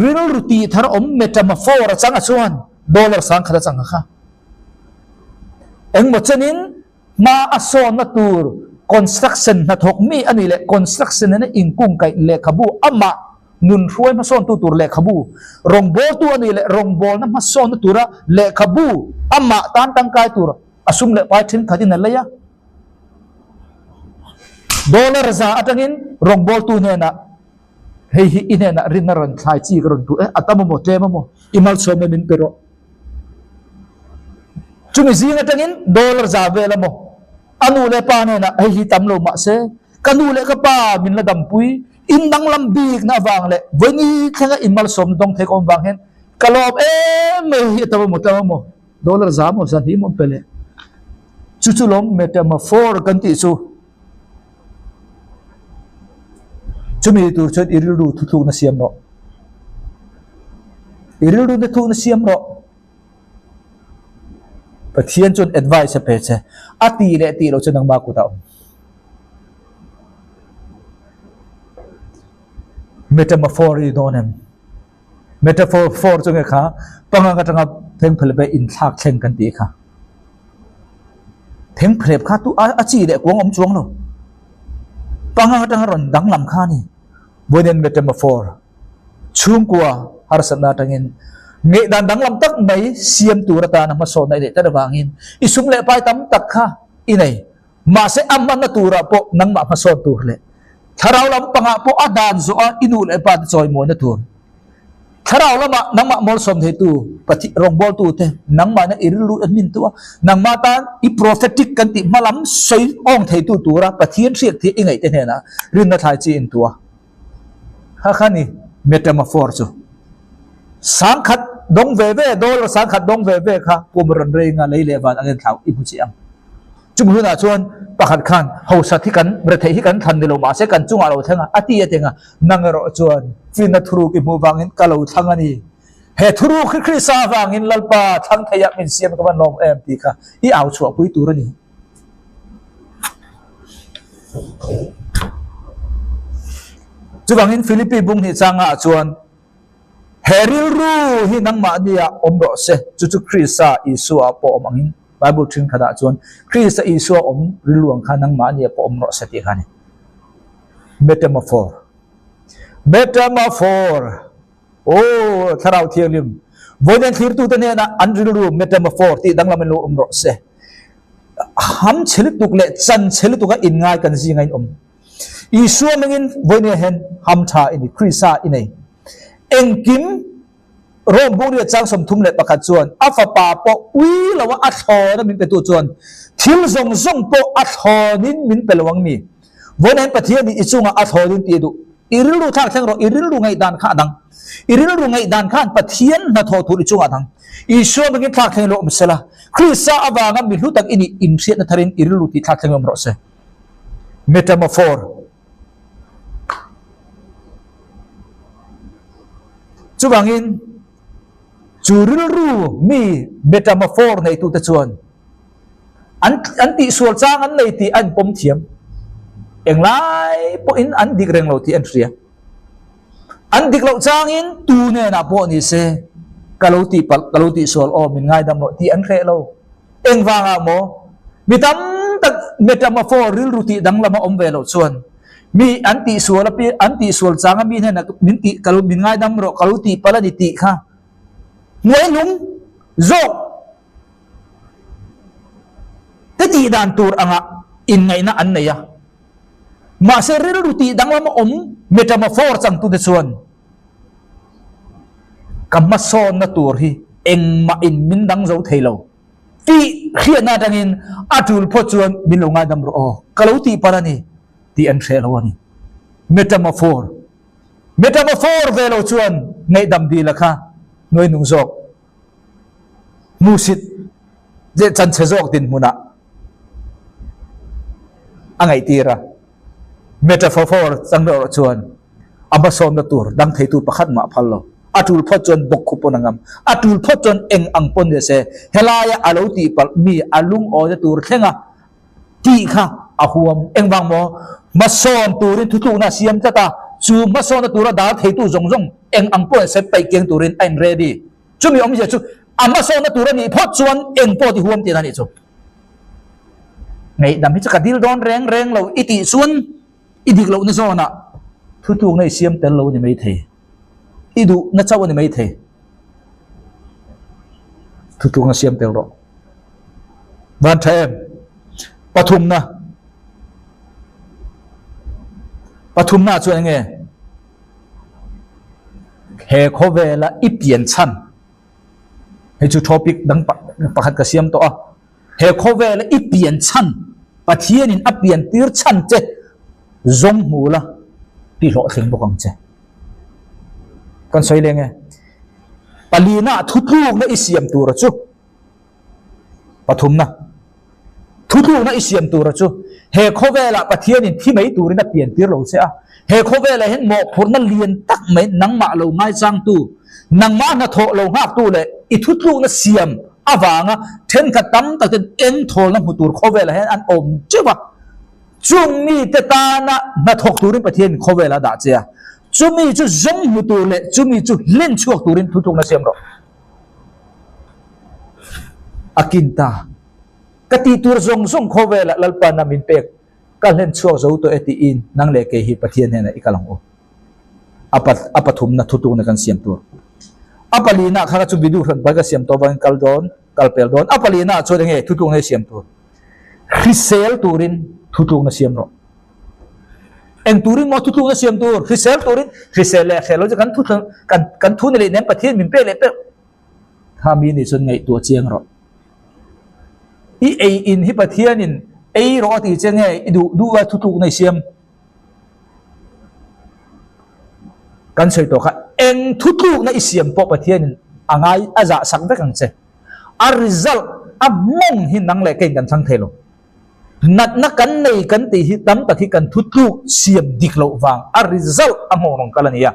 ริลรุตีทาร์อมเมตามาฟอร์สังอชวนดอลลาร์สังขัดสังค่ะเอ็งหมดเช่นนี้มาอสอนนัตูร์ construction นัทกมีอันนี้แหละ construction นั้นอิงกุ้งไก่เล็กขบูอามานุนช่วยมาสอนตัวเล็กขบูรองบอลตัวนี้แหละรองบอลนั้นมาสอนตัวเล็กขบูอามาตันตั้งกายตัวอสุมเล็กไปถึงขัดนั่นเลยอะดอลลาร์ซาอันนี้รองบอลตัวเนี่ยนะเฮ้ยอินเนี่ยนะรินนรันทายจีกรันตัวอัตมาโมเจมาโมอิมัลโซเมมินเปโรจุมิซีนั่นตั้งอินดอลลาร์ซาเวลโมอนุเลปาเนี่ยนะเฮ้ยตำโลมาเซกันูเลกป้ามินละดำปุยอินดังลำบีกนะวางเลยวันนี้แค่อิมัลโซมต้องเทคอมวางเห็นกลอบเฮ้ยตมาโมดอลลาร์ซาโมสันทีโมเปเลจู่ๆลมเมตามาฟอร์กันติสูจุมีตัวชุดอิริลูทุกๆนั่นเสียมเนาะอิริลูเนี่ยทุกนั่นเสียมเนาะปะเทียนจน advice เปเช่อาตีเลยตีเราจะนั่งมากุตาเมตามาฟอร์อีโดนันเมตาฟอร์จงไงคะปังกันจังเพ่งเพลไปอินทักเช่นกันตีค่ะเพ่งเพลค่ะตัวอาจีเลยกวงอมจวงเนาะปังหัดหันดังลำคานี่บนเดนเมตามาฟอร์ชุ่มกว่าฮาร์สันนาตังอินเงยดังลำตักไม่เสียมตัวระตานะมาสอนในเด็กแต่บางอินอิสุมเล่ไปตั้มตักค่ะอินัยมาเสอัมมันตัวระปนังมาสอนตัวเล่ถ้าเราลำปังอ่ะปอดานโซอินูเล่ไปจอยมวนตัวถ้าเราละมานังมามอลสมเหตุปฏิรองบอลตัวเตนังมาเนี่ยอิริลูอันมินตัวนังมาตานอีโปรเฟติกกันติมาล้ำใส่อ่องเหตุตัวระปฏิเสียที่ยังไงเตเนี่ยนะเรื่องนั้นทายจีนตัวข้าขันนี่เมตามาฟอร์จูสังขัดดงเวเวโดลสังขัดดงเวเวค่ะกูมรันเรงอะไรเลวานอันนี้ข่าวอิบุจิอังจุ่มหัวหน้าชวนปะขัดขันเฮาสัตย์กันประเทศที่กันทันเดลมาเสกันจุงอาเราทั้งอาทิตย์เองนังรอชวนฟินทรูกิมูวังอินกาเราทั้งนี้เหตุรู้คริสซาวังอินลัลปาทั้งทยามินเซียมกับมันลมตีค่ะอีเอาชัวปุยตัวนี้จุบังอินฟิลิปปินส์บุ้งหิจังอาชวน heril ru hi nang ma dia omro se chu Krista Isu apo omangin Bible thin khada chuan Krista Isu om riluang kha nang ma dia po omro se ti khani metaphor oh tharau thialim voidan thir tu tane na anrilu metaphor ti danglam lo omro se ham chhelit tuk le chan chhelit tuka in ngai kan ji ngai Isu mangin voine hen ham tha ini Krista inai engkim rom buri chang som thum le pakhat chuan afa pa po ui lawa a thona min pe tu chuan thil zong zong po a thonin min pelawang mi voine pathian ni ichunga a thonin ti du irilu thak thang ro irilu ngai dan kha dang irilu ngai dan khan pathian na tho thu ichunga dang Isu mangin thak thang lo msela Krista awanga mi hlutak ini imsiat na tharin irilu ti thak thang ro se metaphor chuwangin churilu mi metaphor nei tu te chuan an ti sual chang an nei ti an pom thiam englai po in an dik reng lo ti an ria an dik lo chang in tu ne na po ni se kaloti sual o min ngai dam lo ti an re lo engwanga mo mitam tak metaphor ril ruti dang lama om ve lo chuan mi anti sual changa mi ne na minti kalu min ngai dam ro kaluti pala ni ti kha noi nung zok te ti dan tur anga in ngai na an neya ma se ril ruti dang lama om metaphor chang tu de chuan kamason na tur hi eng ma in min dang zo thailo ti khia na dangin atul pho chuan min lo ngai dam ro kaluti pala ni ti an thre lo ani metaphor velo chuan ngai dam di la kha noi nung zok musit je chan che zok tin muna angai tira metaphor chang ro chuan abasom na tur dang thei tu pakhat ma phallo atul pho chuan bok khu ponangam atul pho chuan eng ang pon de se helaya aloti pal mi alung o de tur thenga ti kha ahuam engwang mo mason turin thutu na siam tata chu mason na tura dal thei tu zong zong eng angpo se pai keng turin I'm ready chumi om je chu amason na tura ni pho chuan eng po ti huam ti na ni chu ngai dam hi cha dil don reng lo iti suan idik lo na zona thutu ngai siam tel lo ni mai the idu na chaw ni mai the thutu na siam tel ro van them pathum na chu nge he khovela ipian chan he chu topic dang pakhat ka siam to a he khovela ipian chan pathian in apian tir chan che zong mula ti lo thing bokang che kan soi le nge palina thutluk na isiam tur chu pathum na thutluk na isiam tur chu he khovela pathian in thi mai turin apian tir lo che a he khovela hen mo phurna lien tak mai nang ma lo ngai chang tu nang ma na tho lo ngak tu le I thutluk na siam awanga then ka tam tak en thol na mutur khovela hen an om chewa chumi te ta na thok turin pathian khovela da che a chumi chu zong mutur le chumi chu len chuak turin thutluk na siam ro akinta kati tur zong zong khovela lalpa na min pek kal hen chuak zo to eti in nang le ke hi pathian hena ikalang o apathum na thutu na kan siam tur apalina kha chu bidu ran ba ka siam to ban kal pel don apalina chu de nge thutu nge siam tur khisel turin thutu na siam ro eng turin mo thutu na siam tur khisel le khelo je kan thu ne le nem pathian min pe le pe ha mi ni chun ngai to chiang ro I ei in hi pathian in ei ro ti chenge du wa thutu nei siam kan sei to kha eng thutu na isiam po pathian in angai aza sang ve kang che a result a mong hin nang le ken kan thang thelo nat na kan nei kan ti hi tam ta thi kan thutu siam dik lo wang a result a mong kalania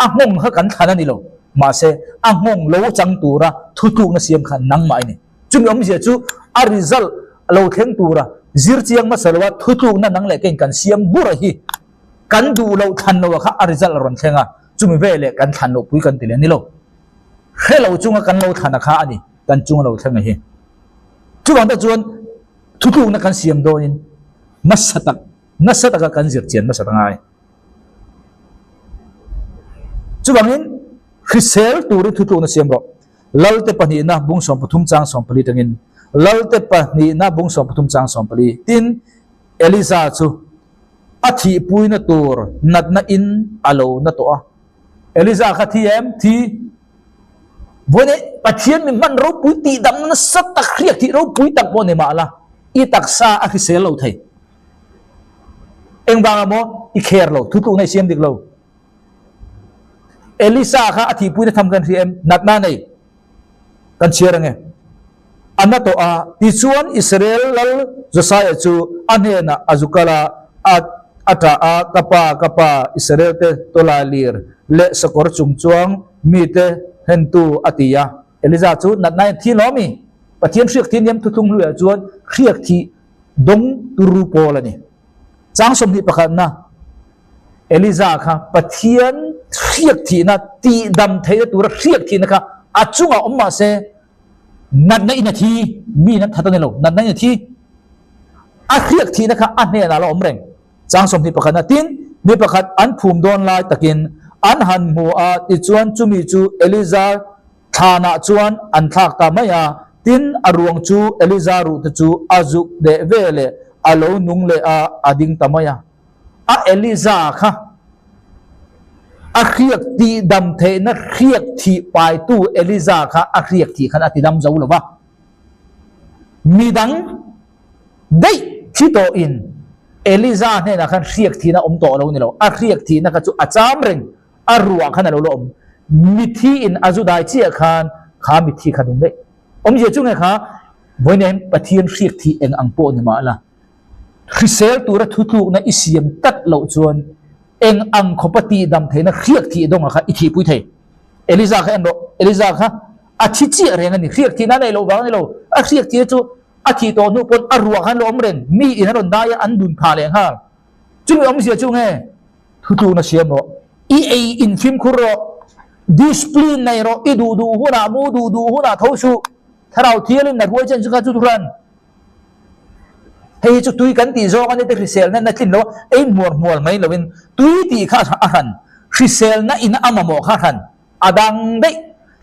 a mong ha kan thana ni lo ma se a mong lo chang tura thutu na siam khan nang mai ni chumi om je chu a result lo theng tura zir chiang ma salwa thutu na nang le ken kan siam bura hi kan du lo than no kha a result ron thenga จุ่มเวลกันทันโลปุยกันติเลนี่โลให้เราจุงกันเราทันนะคะอันนี้กันจุงเราทั้งไงเห็นจุงวันตะจวนทุกๆนักการเสียมโดนนัสตักกันเสียเจียนนัสตักไงจุงวันนี้คือเซลตัวรู้ทุกๆนักเสียมโดลัลเตปนีนะบุ้งสมปทุมจางสมปลีตั้งอินลัลเตปนีนะบุ้งสมปทุมจางสมปลีตินเอลิซาจูอาทิปุยนัตัวนัดนัอินอาโลนัตัวเอลิซาขัดที่เอ็มที่วันนี้ปัจจัยมันรูปุยตีดำนั้นสัตตะเครียดที่รูปุยตักบนเนี่ยมาละอีตักซาอาคิเซลเราไทยเอ็งบางอ่ะอีเคร์เราทุกๆในเสียมดิกเราเอลิซาค่ะอาทิปุยจะทำกันที่เอ็มนัดนั่นเองกันเชื่อไงอันนั้นตัวที่ส่วนอิสราเอลลัลจะใช้จูอันนี้นะอาจุกลาอัตรากับปะอิสราเอลเตตัวลาลีร์เละสกอร์จุงจวงมีเตเห็นตัวอติยาเอลิซาจูนัดนั้นที่ล้อมีปะเทียนเชือกที่เนียมทุกๆเรือจวนเชือกที่ดงตุรูโปละนี่จางสมนิประกันนะเอลิซาค่ะปะเทียนเชือกที่นะตีดำเทตัวเชือกที่นะคะอาจุงอ่ะมาเสนัดในนาทีมีนั้นทัดในโลนัดในนาทีอาเรียกทีนะคะอันนี้นะเราอมเร่งจางสมที่ประคันตินมีประคันอันภูมิโดนลายตะกินอันหันหัวติจวนจูมีจูเอลิซาฐานะจวนอันทักตามายาตินอรวงจูเอลิซารูตจูอาจุเดเวเลอาโลนุงเลอาดิงตามายาเอลิซาค่ะอาเรียกทีดำเทนเรียกทีไปตู้เอลิซาค่ะอาเรียกทีขณะที่ดำจะรู้หรือวะมีดังได้ที่โตอินเอลิซาเนี่ยนะครับเรียกทีนะอมโตเราเนี่ยเราอาเรียกทีนะครับจุอาจามเร่งอารัวขนาดเราลมมิทีอินอาจุได้เชี่ยคานขามิทีขดุงได้อมเจ้าจุงไงคะวันนี้ปะเทียนเรียกทีเองอังโปเนี่ยมาละคริสเซลตัวระทุกๆนะอิเสียมตัดเหล่าจวนเองอังขบตีดำเทนะเรียกทีดงอะค่ะอิทีปุยเทเอลิซาค่ะอันโดเอลิซาค่ะอาทิเจียเรื่องนี้เรียกทีนั้นในเราบ้างในเราเรียกทีจูอาทิตย์นู้นปนอรัวกันเราอมเร่งมีอินนั้นได้อันดุนพาเลยค่ะจุงอมเสียจุงไงทุกๆนะเสียมเราอินฟิมคุโรดิสพลีนในเราดูหัวหน้ามูดูหัวหน้าท้าวชูถ้าเราเที่ยวเล่นนักวัยเจนสุขจุดรันให้จุดตุยกันตีโจกันในคริสเซลนั่นนักลินเรามัวไม่เราเป็นตุยตีข้าหันคริสเซลนั่นอินอามาโมข้าหันอดังได้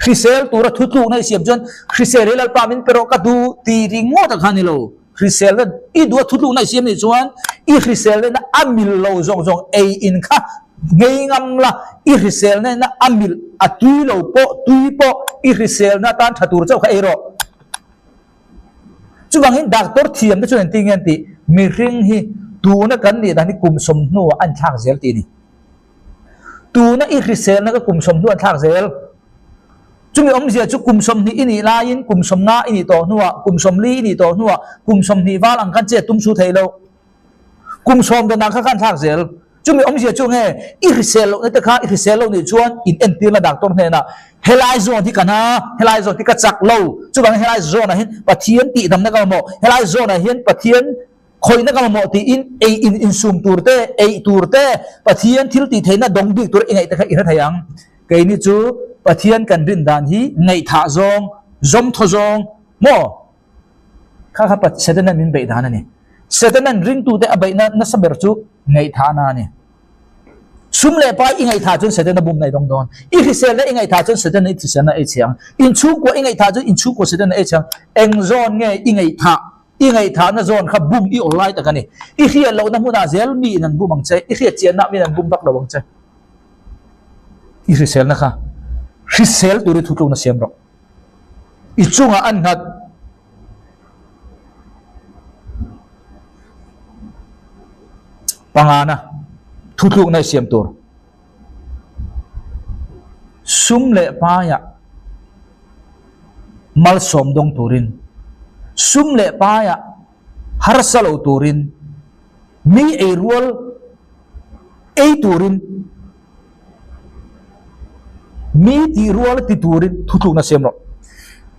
คริสเซลตัวทุกๆในเสียมจนคริสเซลเราปามินเปโรกัดูตีริงโง่ตะขันนี่เราคริสเซลนั่นดูทุกๆในเสียมในจวนคริสเซลนั่นอามิลเราจงอินข้าเงยงำละคริสเซลนั่นอามิลตุยเราโปคริสเซลนั่นตานทัตุรเจ้าข้าเอโรจุบังเห็นดักตอร์เทียมได้ชวนติงเงินติมีเรื่องที่ตัวนักกันนี่ด้านนี้กลุ่มสมนัวอันทางเซลตีนี่ตัวนักคริสเซลนั่นก็กลุ่มสมนัวอันทางเซลจุมีอมเสียจุกลุ่มสมนี้อินี่ลายินกลุ่มสมนาอินี่ต่อนัวกลุ่มสมลีอินี่ต่อนัวกลุ่มสมนี้วาลังกันเจตุ้มสูเทโลกลุ่มสมตัวนักข้างทางเซลจุมีอมเสียจุงเฮคริสเซลนี่แต่ข้าคริสเซลนี่ชวนอินเอ็นตีระดับตรงเนี่ยนะเฮลัยโซนที่กันนะเฮลัยโซนที่กระจักโลจุบังเฮลัยโซนนะเห็นปะเทียนตีทำนักการโมเฮลัยโซนนะเห็นปะเทียนคอยนักการโมตีอินซูมตูร์เตตูร์เตปะเทียนทิลตีเทน่ะดงดิตัวเองไงแต่ข้าอินทยังเกนี่จูปะเทียนกันรินดานฮีไงท่าจงทจงโมข้าปัดเสด็จนั้นมินเบดานั่นนี่เสด็จนั้นริงตูเตอใบนั้นนัสเบรจูไงท่านานี่ซุ่มเล่ไปอิงไอท่าจนเสด็จนั้นบุ้มในดงดอนอีกเสด็จอิงไอท่าจนเสด็จนั้นที่เสด็จนั้นไอเชียงอินชูกว่าอิงไอท่าจนอินชูกว่าเสด็จนั้นไอเชียงเอ็งโซนไงอิงไอท่านั่นโซนขับบุ้มอีออนไลน์แต่กันนี่อีเขียนเราหน้ามุนาเซลมีนั่นบุ้มบังใจอีเขียนเจียนนับมีนั่นบุ้มบักเราบังใจอีคริสเซลนะคะคริสเซลตัวนี้ทุกคนน่าเสียมหรอกอีจุงอันนัดปังอานะทุกๆในเสียมตัวซุ่มเล่ป้ายะมัลสมดงตูรินซุ่มเล่ป้ายะฮาร์ซัลตูรินมีเอรัวลตูรินมีที่รัวลที่ตูรินทุกๆน่าเสียมหรอก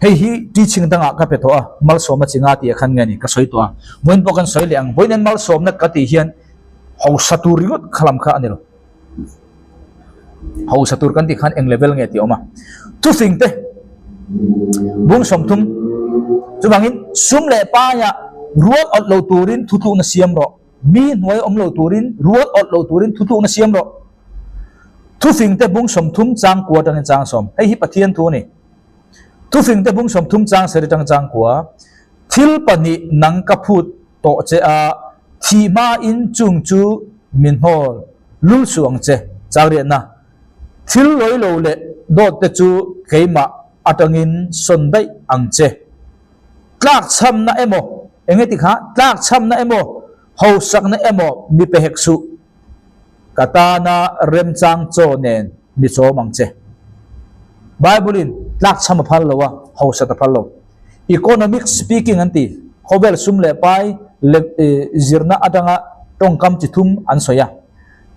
เฮ้ยที่ชิงตั้งอากับเป็ดตัวมัลสมมาจิงอาที่ขันเงินนี่ก็สวยตัววันพวกกันสวยเลี้ยงวันนั้นมัลสมนักกติเฮียนเอาสัตุริงดขลังข้านี่หรอ hau satur kan ti khan eng level nge ti oma tu sing te bung som thum chu bangin sum le pa ya ruat ot lo turin thu thu na siam ro mi noi om lo turin ruat ot lo turin thu thu na siam ro thu sing te bung som thum chang kwa tang chang som hei hi pathian thu ni thu sing te bung som thum chang seri tang chang kwa thil pani nang ka phut to che a thi ma in chung chu min hol lul suang che chari na thil loi lo le dot te chu keima atangin son dai ang che tlak cham na emo enge ti kha tlak cham na emo ho sak na emo mi pe hek su kata na rem chang cho nen mi cho mang che bible in tlak cham phal lo wa ho sa ta phal lo economic speaking anti khobel sum le pai le zirna atanga tong kam chi thum an soya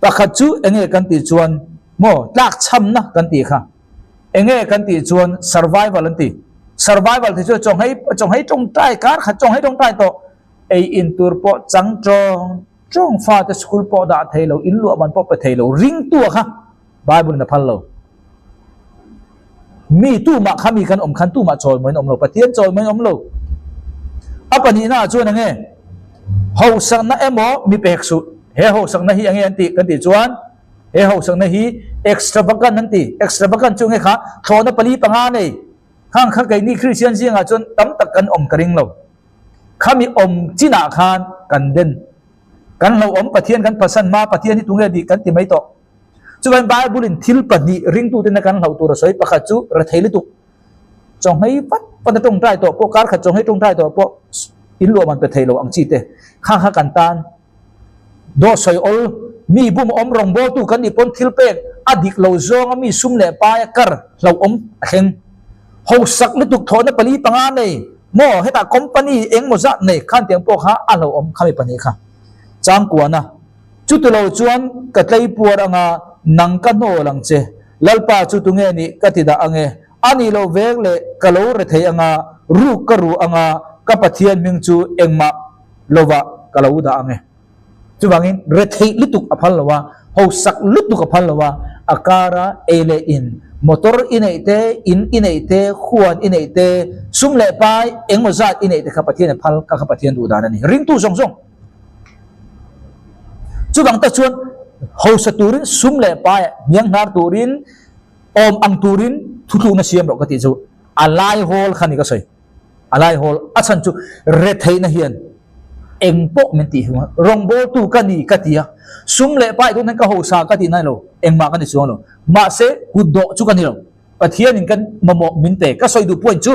pakhat chu enge kan ti chuan mo tlak cham na kan ti kha enge kan ti chuan survival anti survival thì chong hay trong trai cá khát chong hay trong trai to ai in tour po trắng trong pha te school po đã thấy lâu in lụa ban po pe thấy lâu ring tua kha bible na phal lâu mi tu ma khami kan khan tu ma chol moi om lo patien chol moi om lo apani na chuan ange ho sang na emo mi pek su he ho sang na hi ange anti kan ti chuan he ho sang na hi extravagant anti extravagant chu nge kha thona pali panga nei khang khak kai ni Christian jinga chon tam tak kan om karing lo khami om china khan kan den kan lo om pathian kan pasan ma pathian ni tunge di kan ti mai to chuan bible in thil pani ring tu ten kan lo tu ra soi pakha chu ra theili tu chong hei pat pan tong trai to po kar kha chong hei tong trai to po in lo man pe theilo ang chi te khang kha kan tan do soi ol mi bum om rong bo tu kan ni pon thil pe adik lo zong mi sum le pa ya kar lo om heng hậu sắc lít tục thốn nó pali panga này mo hết ta company eng mo zat này khan tiếng po kha alo om khami pani kha chang kwa na chu tu lo chuan ka tlei puar anga nang ka no lang che lalpa chu tu nge ni ka ti da ange ani lo vek le ka lo re thei anga ru ka ru anga ka pathian ming chu engma lova ka lo da ange chu bangin re thei lít tục aphal lawa hậu sắc lít tục aphal lawa akara ele in motor inaite in inaite khuan inaite sum le pai engmo zat inaite khapathian phal ka khapathian du dan ani ring tu zong zong chu bang ta chuan ho sa turin sum le pai nyang nar turin om ang turin thu thu na siam ro ka ti chu alai hol khani ka soi alai hol achan chu re thei na hian eng po men ti huma rong bo tu ka ni ka tia sum le pai tu nan ka ho sa ka ti nai lo eng ma ka ni chuan lo ma se huddo chu kan hilo pathian in kan mamo minte ka soi du point chu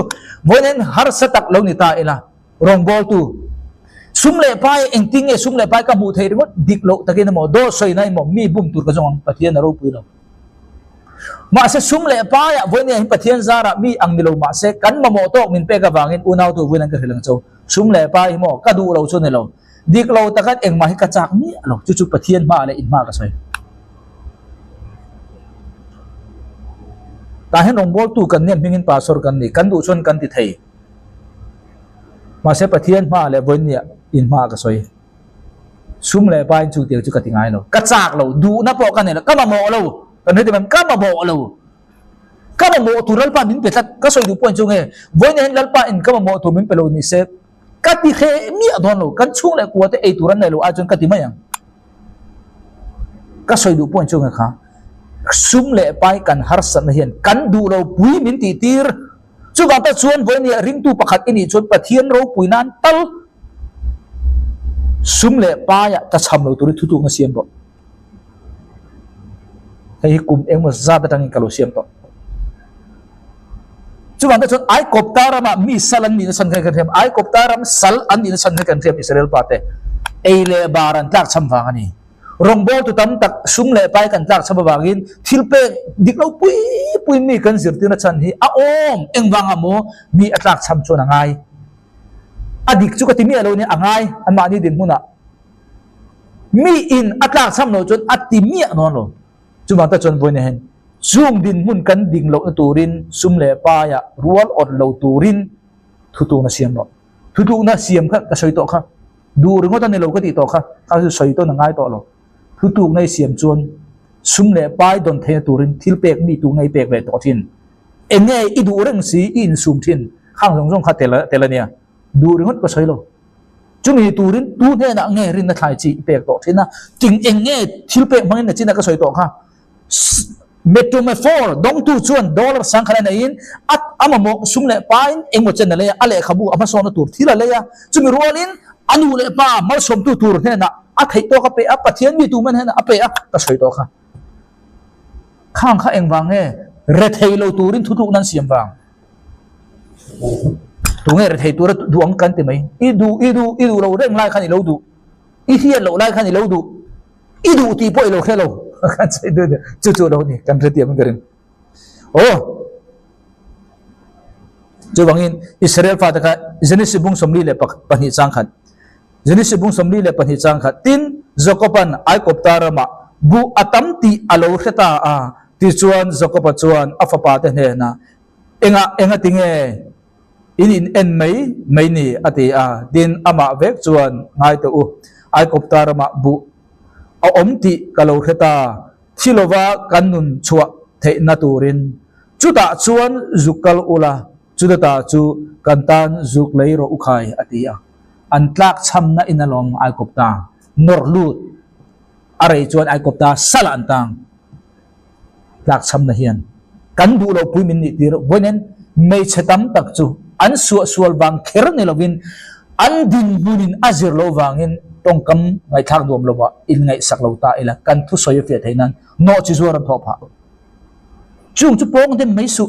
voinen har satak lo ni ta ela rong bol tu sum le pai eng ting e sum le pai ka mu thei ringot dik lo takin mo do soi nai mo mi bum tur ka jong pathian ro pu lo ma se sum le pai ya voinen pathian zara mi ang ni lo ma se kan mamo tok min pe ka wangin unau tu voinen ka hilang chu sum le pai mo ka du lo chu ne lo dik lo takat eng ma hi ka chak mi lo chu chu pathian ma le in ma ka soi ta hen rong bol tu kan nem hingin pasor kan ni kan du chon kan ti thei ma se pathian ma le voin nia in ma ka soi sum le pai chu tiu chu ka tingai lo ka chak lo du na po kan ne ka ma mo lo kan he dem ka ma mo lo ka ma mo tu ral pa min pe tat ka soi du point chu nge voin hen lal pa in ka ma mo tu min pe lo ni se ka ti khe mi adon lo kan chung le ko te e tu ran ne lo a chon ka ti ma yang ka soi du point chu nge kha sum le pai kan har san hian kan du lo pui min ti tir chu ba ta chuan voi ni ring tu pakhat ini chon pathian ro pui nan tal sum le pa ya ta cham lo turi thu tu nga siam ro hei kum eng ma za ta tang ka lo siam to chu ba ta chuan ai kop tarama mi salan ni san kan them ai kop taram sal an ni san kan them Israel pa te ei le baran tlak cham wang ani rong bo tu tam tak sum le pai kan tlak chaba wangin thil pe diklo pui mi kan zir tina chan hi a om eng wanga mo mi atlak cham chon angai adik chu ka ti mi alo ni angai an ma ni din huna mi in atlak cham no chon ati mi anon lo chu ma ta chon boy ne hen zoom din mun kan ding lo turin sum le pa ya rual ot lo turin thu tu na siam lo thu tu na siam kha ka soi to kha du ringo ta ne lo ka ti to kha ka soi to na ngai to lo thu tu ngai siam chuan sum le pai don the turin thil pek mi tu ngai pek ve to thin enge I du reng si in sum thin khang jong jong kha tela nia du ring hot ko soilo chumi turin tu ne na nge rin na thai chi pek to thina ting enge thil pek mangin na china ka soi to kha metaphor dong tu chuan dollar sang khala na in at amamo sum le pain engmo chen na le ale khabu ama so na tur thila le ya chumi rolin anu le pa mal som tu tur ne na a thai to ka pe a pathian mi tu man he na a pe a ka soi to kha khang kha eng wang nge re thei lo turin thu thu nan siam wang tu nge re thei tur du ang kan te mai idu lo reng lai khan I lo du I hian lo lai khan I lo du idu ti poi lo khelo kan sai du chu lo ni kan re tiam garin oh chu wangin Israel fa ta ka Genesis bung somli le pani chang khat Genesis bung somli le pani chang khat tin Jacoban ai koptarama bu atam ti alo kheta a ti chuan Jacob chuan afapa te ne na enga tinge in en mai ni ati a din ama vek chuan ngai to u ai koptarama bu a omti kalo kheta thilowa kanun chua the na turin chuta chuan zukal ula chudata chu kantan zuk leiro ukhai ati a an tlak chamna inalom ai kopta norlut arai chuan ai kopta salan tang tlak chamna hian kan du lo puimin ni tir bonen mei chetam tak chu an sual wang kher ne lovin an din bunin azir lo wangin tongkam ngai thak dom lowa in ngai sak lo ta ila kan thu soy fe thainan no chi zuaram tho pha chung chu pong dem mei su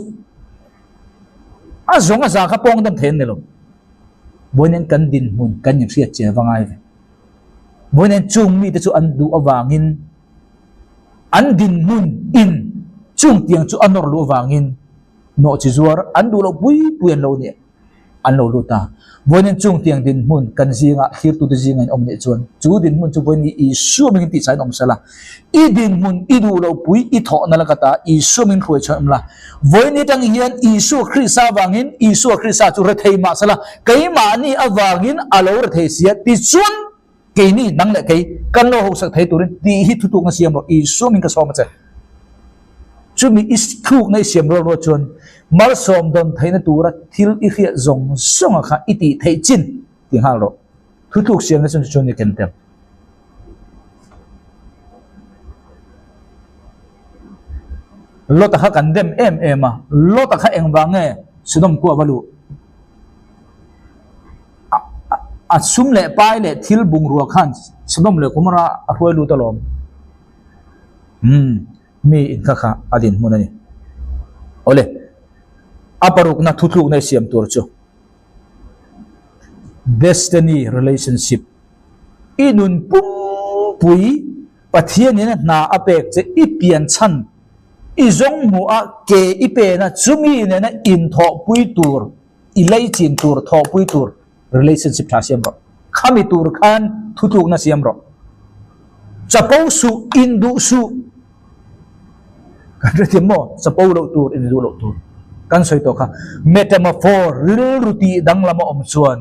a zonga za kha pong dem then ne lo boinen kan din mun kan nim sia che wangai ve boinen chung mi te chu an du awangin an din mun in chung tiang chu anor lo wangin no chi zuar an du lo pui puan lo ne an lo luta boinen chung tiang din mun kan zinga hir tu de zinga om ne chuan chu din mun chu boini I su ming ti sai om sala I din mun I du lo pui I tho na la kata I su ming khoi cham la boini tang hian I su Krista wangin I su Krista chu re thei ma sala kai ma ni awangin alo re thei sia ti chuan ke ni nang le kai kan lo ho sak thei turin ti hi thu tu nga siam ro I su ming ka so ma che chumi is thuk nei siam ro chuan mal som don thaina tura thil I khia zong songa kha iti thei chin ti hal ro thu thuk siam na chun ni ken tem lo ta kha kan dem em a lo ta kha eng wange sidom ko walu a sum le pai le thil bung ruwa khan sidom le kumara a hoi lu talom mi in kha adin munani ole aparuk na thuthuk na siam tur chu destiny relationship inun pum pui pathian in na apek che ipian chan izong mu a ke ipe na chumi ne na in tho pui tur ilai chin tur tho pui tur relationship tha siam ro khami tur khan thuthuk na siam ro chapau su indu su kan re mo chapau lo tur indu lo tur kan soi to kha metaphor lil ruti dang lama om chuan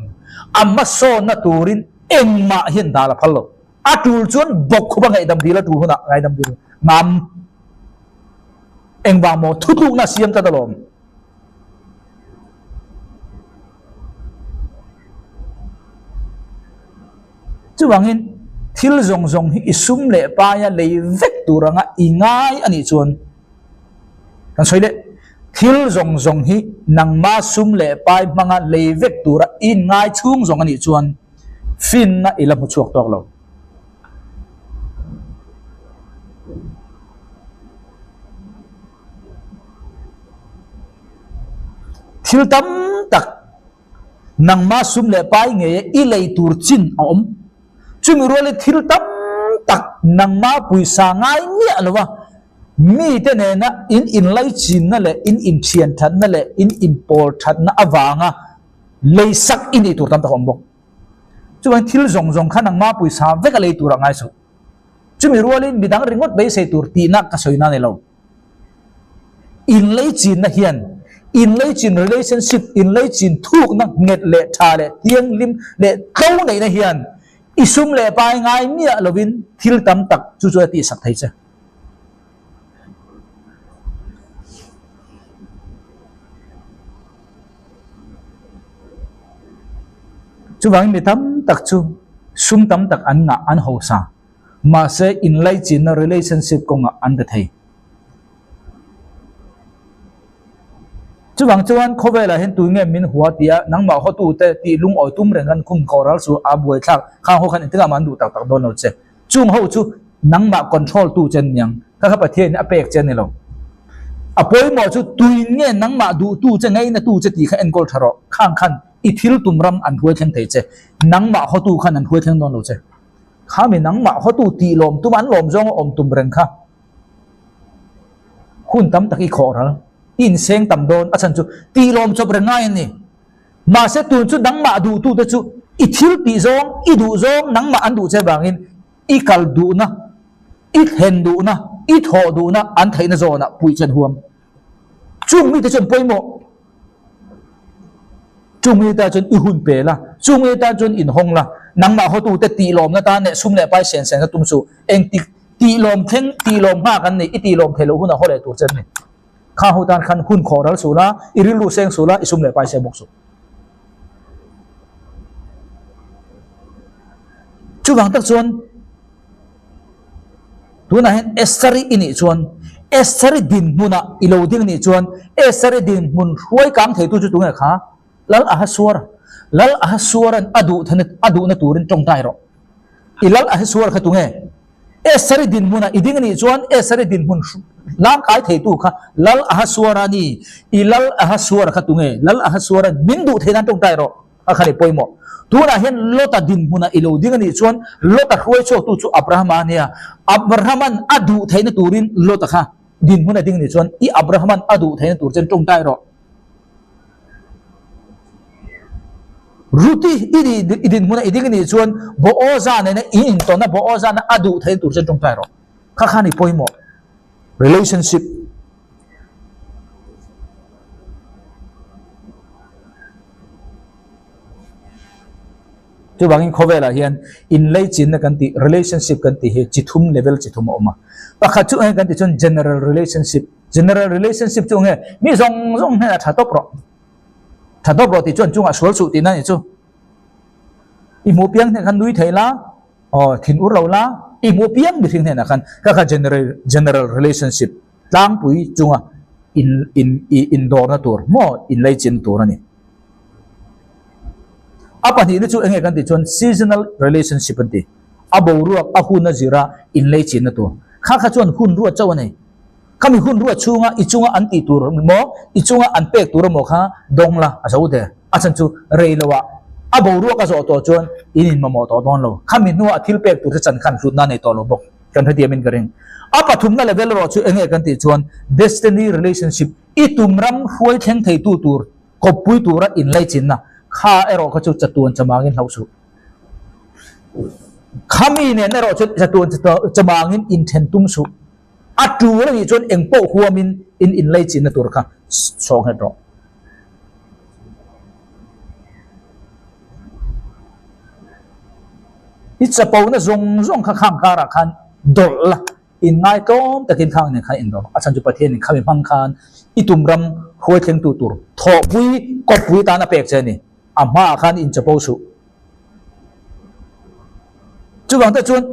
amma so na turin engma hin dala phallo atul chuan bok khuba ngai dam dila tu huna ngai dam dil ngam engba mo thutu na siam ta dalom chuwangin thil zong zong hi isum le pa ya le vek turanga ingai ani chuan kan soi le thil zong zong hi nang ma sum le pai manga le vek tura in ngai chung zong ani chuan fin na ila mu chuak tok lo thil tam tak nang ma sum le pai nge I lei tur chin om chumi role thil tam tak nang ma pui sa ngai ni alwa mi te ne na in lai chin na le in thian that na le in por that na awanga lei sak in I tur tam ta om bok chuan thil zong zong khanang ma pui sa veka lei tur ngai su chumi role bidang ringot be se tur ti na ka soina ne lo in lei chin na hian in lei chin relationship in lei chin thuk na nget le tha le tiang lim le kau nei na hian isum le pai ngai mia lovin thil tam tak chu chu ti sak thai cha chu wang mi tam tak chu sum tam tak an nga an ho sa ma se in lai chin na relationship ko nga an da thei chu wang chuan khowela hen tu nge min huwa tia nangma ho tu te ti lung oi tum rengan khum koral su a buai thak kha ho khan tinga man du tak tak don no che chung ho chu nangma control tu chen nyang ka kha pathian a pek chen ni lo apoi mo chu tui nge nangma du tu che ngai na tu che ti kha en kol tharo khang khan i thil tumram an huai theng thei che nangma ho tu khan an huai theng don lo che kha mi nangma ho tu ti lom tu man lom jong om tum reng kha hun tam taki khoral in seng tam don achan chu ti lom chop rengai ni ma se tu chu nangma du tu te chu i thil ti zong i du zong nangma an du che bangin i kal du na i hen du na i tho du na an thei na zo na pui chen huam chung mi te chen poimo chung mi ta chen i hun pe la chung mi ta chen in hong la nangma ho tu te ti lom na ta ne sum le pai sen sen na tum su eng ti lom theng ti lom ha kan ni i ti lom thelo hu na ho le tu chen niข้าหูตานขันหุ่นขอรัลสุละอิริลูเซงสุละอิสุมเลไปเซบกสุจู่วังตักชวนตัวนั้นเอสซารีอินิชวนเอสซารีดินมุนะอิโลดิ้งนิชวนเอสซารีดินมุนช่วยกังเถิดตัวจุดตรงไหนข้าลัลอาฮัสวรลัลอาฮัสวรันอดูท่านอดูนัตูรินจงใจรออิลัลอาฮัสวรขัดตรงไหนเอสซารีดินมุนะอิดิ้งนิชวนเอสซารีดินมุนร่างกายเถิดตัวข้าลัลอาฮัสวรานีอิลัลอาฮัสวรขัดตรงไหนลัลอาฮัสวรันมินดูเถิดนั้นจงใจรอข้าขันปอยหมดตัวนั้นเห็นโลตดินมุนะอิโลดิ้งนิชวนโลตรวยโชตุจูอับราฮัมเนี่ยอับราฮัมันอดูเถิดนัตูรินโลตข้าดินมุนะดิ้งนิชวนอีอับราฮัมันอดูเถิดนัตูรินจงใจรอรูตีอีดินมุนะอีดิ้งนิชวนบ่อซาเนี่ยอินตอนนั้นบ่อซานะอดูเถิดนัตูรินจงใจรอข้าขันปอยหมดrelationship tu bangin khowela hian in lei chin na kan ti relationship kan ti he chithum level chithum oma pakha chu kan ti chon general relationship chu nge mi zong he thatop ro ti chon chunga sol su ti na ni chu i mu piang ne kan nui theila thin u ro la i mu piang bi thing ne na kan ka general relationship tlang pui chunga in dor na tur mo in lei chin tur ani apa ni chu enge kan ti chon seasonal relationship anti abo ruak a hun na zira in lei chin na tur kha chon hun ruwa chaw ani kami hun ruwa chunga i chunga anti tur mo i chunga an pek tur mo kha dongla asau de achan chu reilawa abo ruwa ka zo to chon inin mamo to don lo kami nu athil pek tur chan khan lut na nei to lo bok kan hadi amin garing apa thumna level ro chu enge kan ti chon destiny relationship i tumram huai theng thei tu tur ko pui tura in lei chin na kha ero ka chu chatuan chamangin hausu khami ne ero chu chatuan chamangin in then tum su atu la ni chon engpo huamin in lei chin na tur kha song he ro it's a pauna zong kha khang kara khan dol la in ngai tom takin khang ne kha in do achan ju pathian ni khami phang khan itumram hoi theng tu tur tho pui ko pui ta na pek che ni ama khan in chapo su chu wang ta chun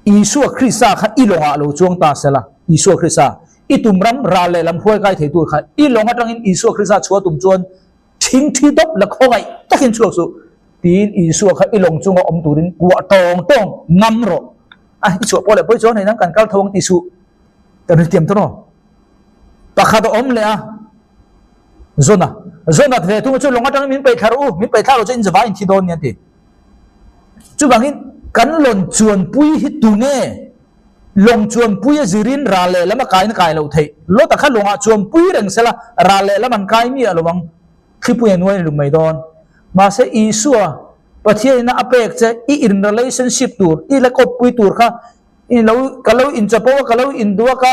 isu khrisa kha ilonga lo chuang ta sela isu khrisa itumram ra le lam hoi kai thei tu kha ilonga tang in isu khrisa chua tum chuan thing thi dop la khongai takin chu su tin isu kha ilong chunga om turin kwa tong ngam ro isu pole poi chon nei nang kan kal thong ti su ta ri tiam to no pakha do om le a zona ve tu chu longa tang min pe tharo chen jawa in thi don nya ti chu bangin kan lon chuan pui hi tu ne long chuan pui zirin ra le lama kai lo thei lo ta kha longa chuan pui reng sela ra le laman kai mi alowang khipu en noi lu mai don ma se isua pathian na apek che I in relationship tur I la ko pui tur kha I lo kalau in chapo kalau in dua ka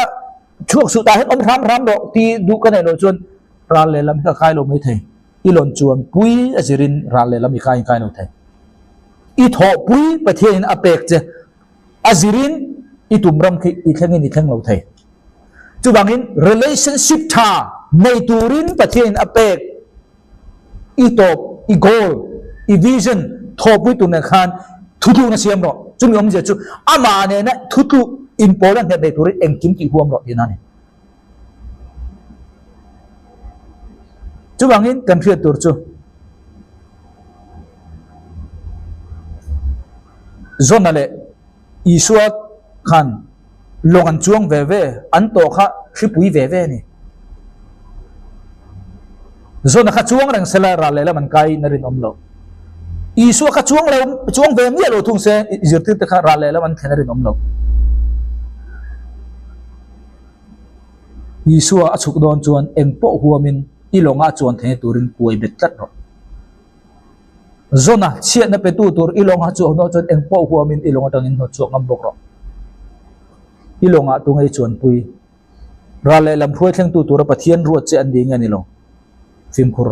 chuak su ta het om ram do ti du ka ne lo chuan ra le lam ka khai lo mai thei I lon chuan pui azirin ra le lam I kai no thei I tho pui pathian apek che azirin I tumram khi I theng lo thei chu bangin relationship tha nei turin pathian apek I top I goal i vision thopui tu na khan thutu na siam ro chumi om je chu ama ne na thutu important he be turi engkim ki huam ro dinani chu bangin kan thria tur chu zonale isua khan longan chuang ve ve an to kha hripui ve ve ni zona kha chuang rang sela ra le la man kai narin om lo isua kha chuang le chuang ve mi lo thung se zirtir ta kha ra le la man thenarin om lo isua achuk don chuan engpo huamin ilonga chuan the turin puai bet tat ro zona chiat na pe tu tur ilonga chu no chuan engpo huamin ilonga tangin no chu ngam bok ro ilonga tu ngai chuan pui ra le lam phuai thleng tu tur pathian ruat che an ding ani lo phim khur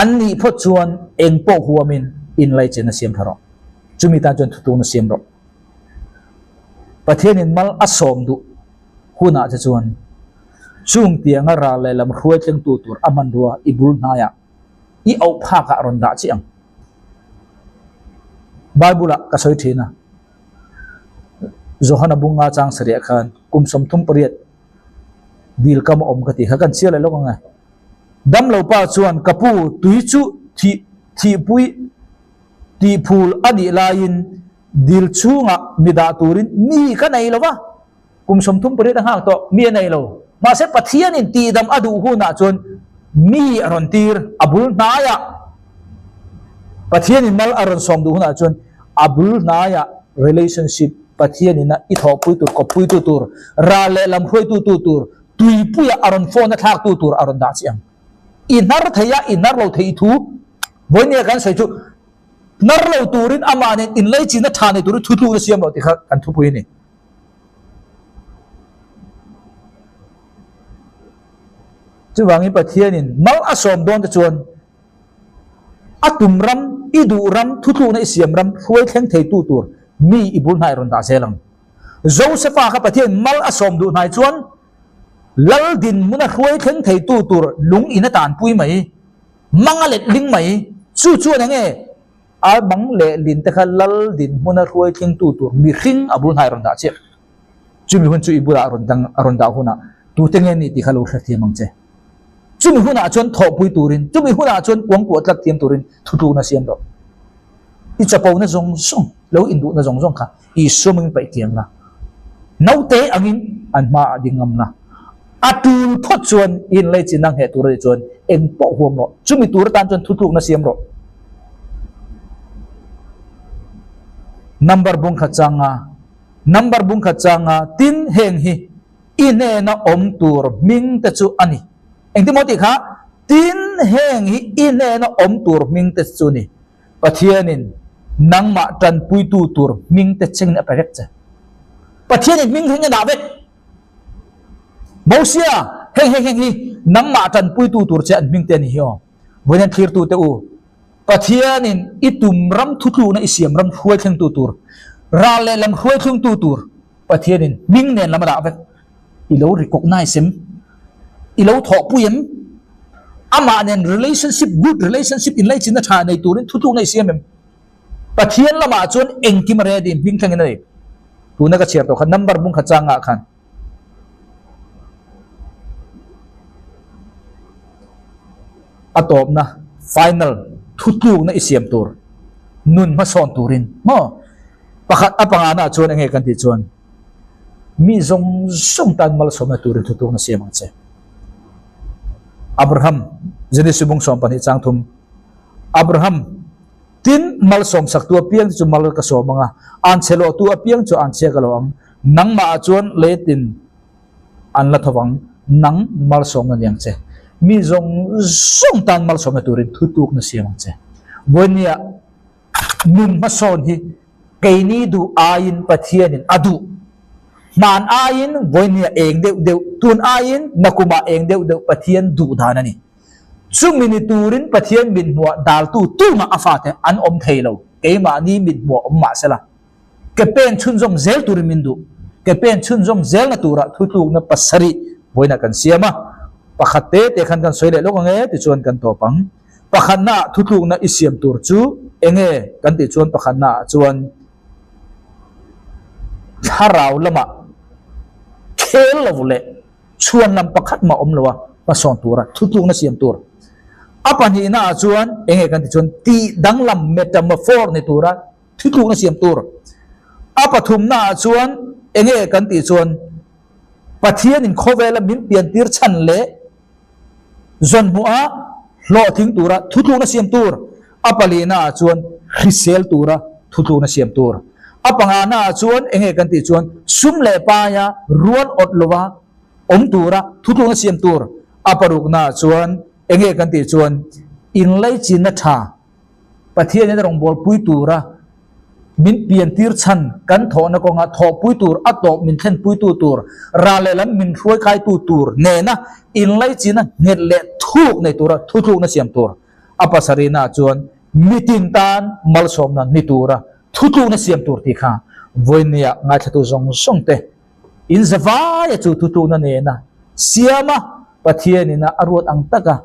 an ni pho chuan engpo huamin in lai chen na siam tharo chumi ta chuan thu na siam ro pathian in mal asom du huna che chuan chung tianga ra le lam phuai thleng tu tur aman ruwa ibul na ya I au pha ka ron da chiang Bible ka soi thina Johana bunga chang saria khan kum som thum pariat dil kam om kati ha kan sia le lo nga dam lo pa chuan kapu tui chu thi pui ti phul adi lain dil chunga mida turin mi ka nei lo wa kum som thum pariat ha to mi nei lo ma se pathian in ti dam adu hu na chuan mi aron tir abul naya pathian in mal aron som du na chuan abul naya relationship pathian in I tho pui tur ko pui tu tur ra le lam hui tu tur tui pui aron phone na thak tu tur aron da chiang inar thaya inar lo thei thu boine kan sai chu nar lo turin amane in lai chi na thane tur thu thu siam lo ti kha kan thu pui ni chu wangi pathian in mal asom don ta chuan atum ram idu ram thu thu na siam ram huai thleng thei tu tur mi ibul nai ron da selang Josepha kha pathian mal asom du nai chuan lal din muna huai thleng thei tu tur lung ina tan pui mai mangalet ling mai chu chu na nge a bang le lin ta kha lal din muna huai thleng tu tur mi khing abul nai ron da che chumi hun chu ibula aron da huna tu tengen ni ti khalu thati mang che chumi huna chuan tho pui turin chumi huna chuan kwang ko tlak tiam turin thu thu na siam ro I chapau na zong song lo indu na zong kha I suming pai tiang na nau te angin an ma dingam na atul phot chuan in lai chinang he tur chuan eng po huam ro chumi tur tan chuan thu thu na siam ro number bung kha changa tin heng hi ine na om tur ming ta chu ani eng timoti kha tin heng hi ine na om tur ming ta chu ni pathianin nangma tan pui tu tur ming te cheng na parek cha pathianin ming heng na vet mosia heng hi nangma tan pui tu tur che an ming te ni hi boinan thlir tu te u pathianin itum ram thu thu na isiam ram huai thleng tu tur ra le lam huai thleng tu tur pathianin ming nen lam da vet I lo recognize him I lo tho puyem ama nen relationship good relationship in lai chin na tha nei turin thu thu nei siam em pathian lama chuan engkim re din ming thang nei tu na ka chiar to khan number bung kha changa khan atop na final thu thu na isiam tur nun ma son turin mo pakhat apanga na chuan ange kan ti chuan mi zong tan mal som na turin thu thu na siam ang che Abraham Genesis bung som pani chang thum Abraham tin mal som sak tu piang chu mal ka so manga an chelo tu piang chu an che ka lo ang nang ma chuan le tin an la thawang nang mal som na yang che mi zong tan mal som na turin thu tuk na siam che bonia nun ma son hi keini du ain pathianin adu man ain boinia eng deu tun ain nakuma eng deu pathian du dhanani chumini turin pathian min muwa dal tu nga afate an om thailo keima ni min muwa om ma sela ke pen chunjom zel turin min du ke pen chunjom zel na tura thu na pasari boina kan siama pakhate te khan kan soile lo nge ti chuan kan to pang pakhanna thu na isiam tur chu enge kan ti chuan pakhat na chuan tharau lama khel lovle chuan lam pakhat ma om lowa pa son tura thutlung na siam tur apan hi na chuan enge kan ti chuan ti danglam metamorphor ni tura thutlung na siam tur apathum na chuan enge kan ti chuan pathian in khovela min pian tir chan le zon mua lo thing tura thutlung na siam tur apalina chuan hrisel tura thutlung na siam tur apanga na chuan enge kan ti chuan sum le pa ya ruan ot lowa om tura thutlung na siam tur aparuk na chuan enge kan ti chuan in lai chin na tha pathian ni rong bol pui tura min pian tir chan kan tho na ko nga tho pui tur atop min thlen pui tu tur ra le lam min ruai khai tu tur ne na in lai chin na nget le thuk nei tura thutlung na siam tur apasarina chuan mitin tan mal som na ni tura thutlung na siam tur ti kha voinia nga thatu zong song te in zawa ya chu thutlung na ne na siama pathian ina arut ang taka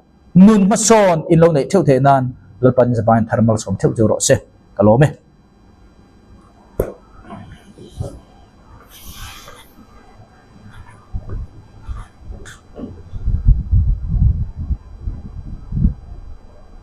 nun ma son in lo nei theu the nan lalpan zaban thermal som theu joro se kalome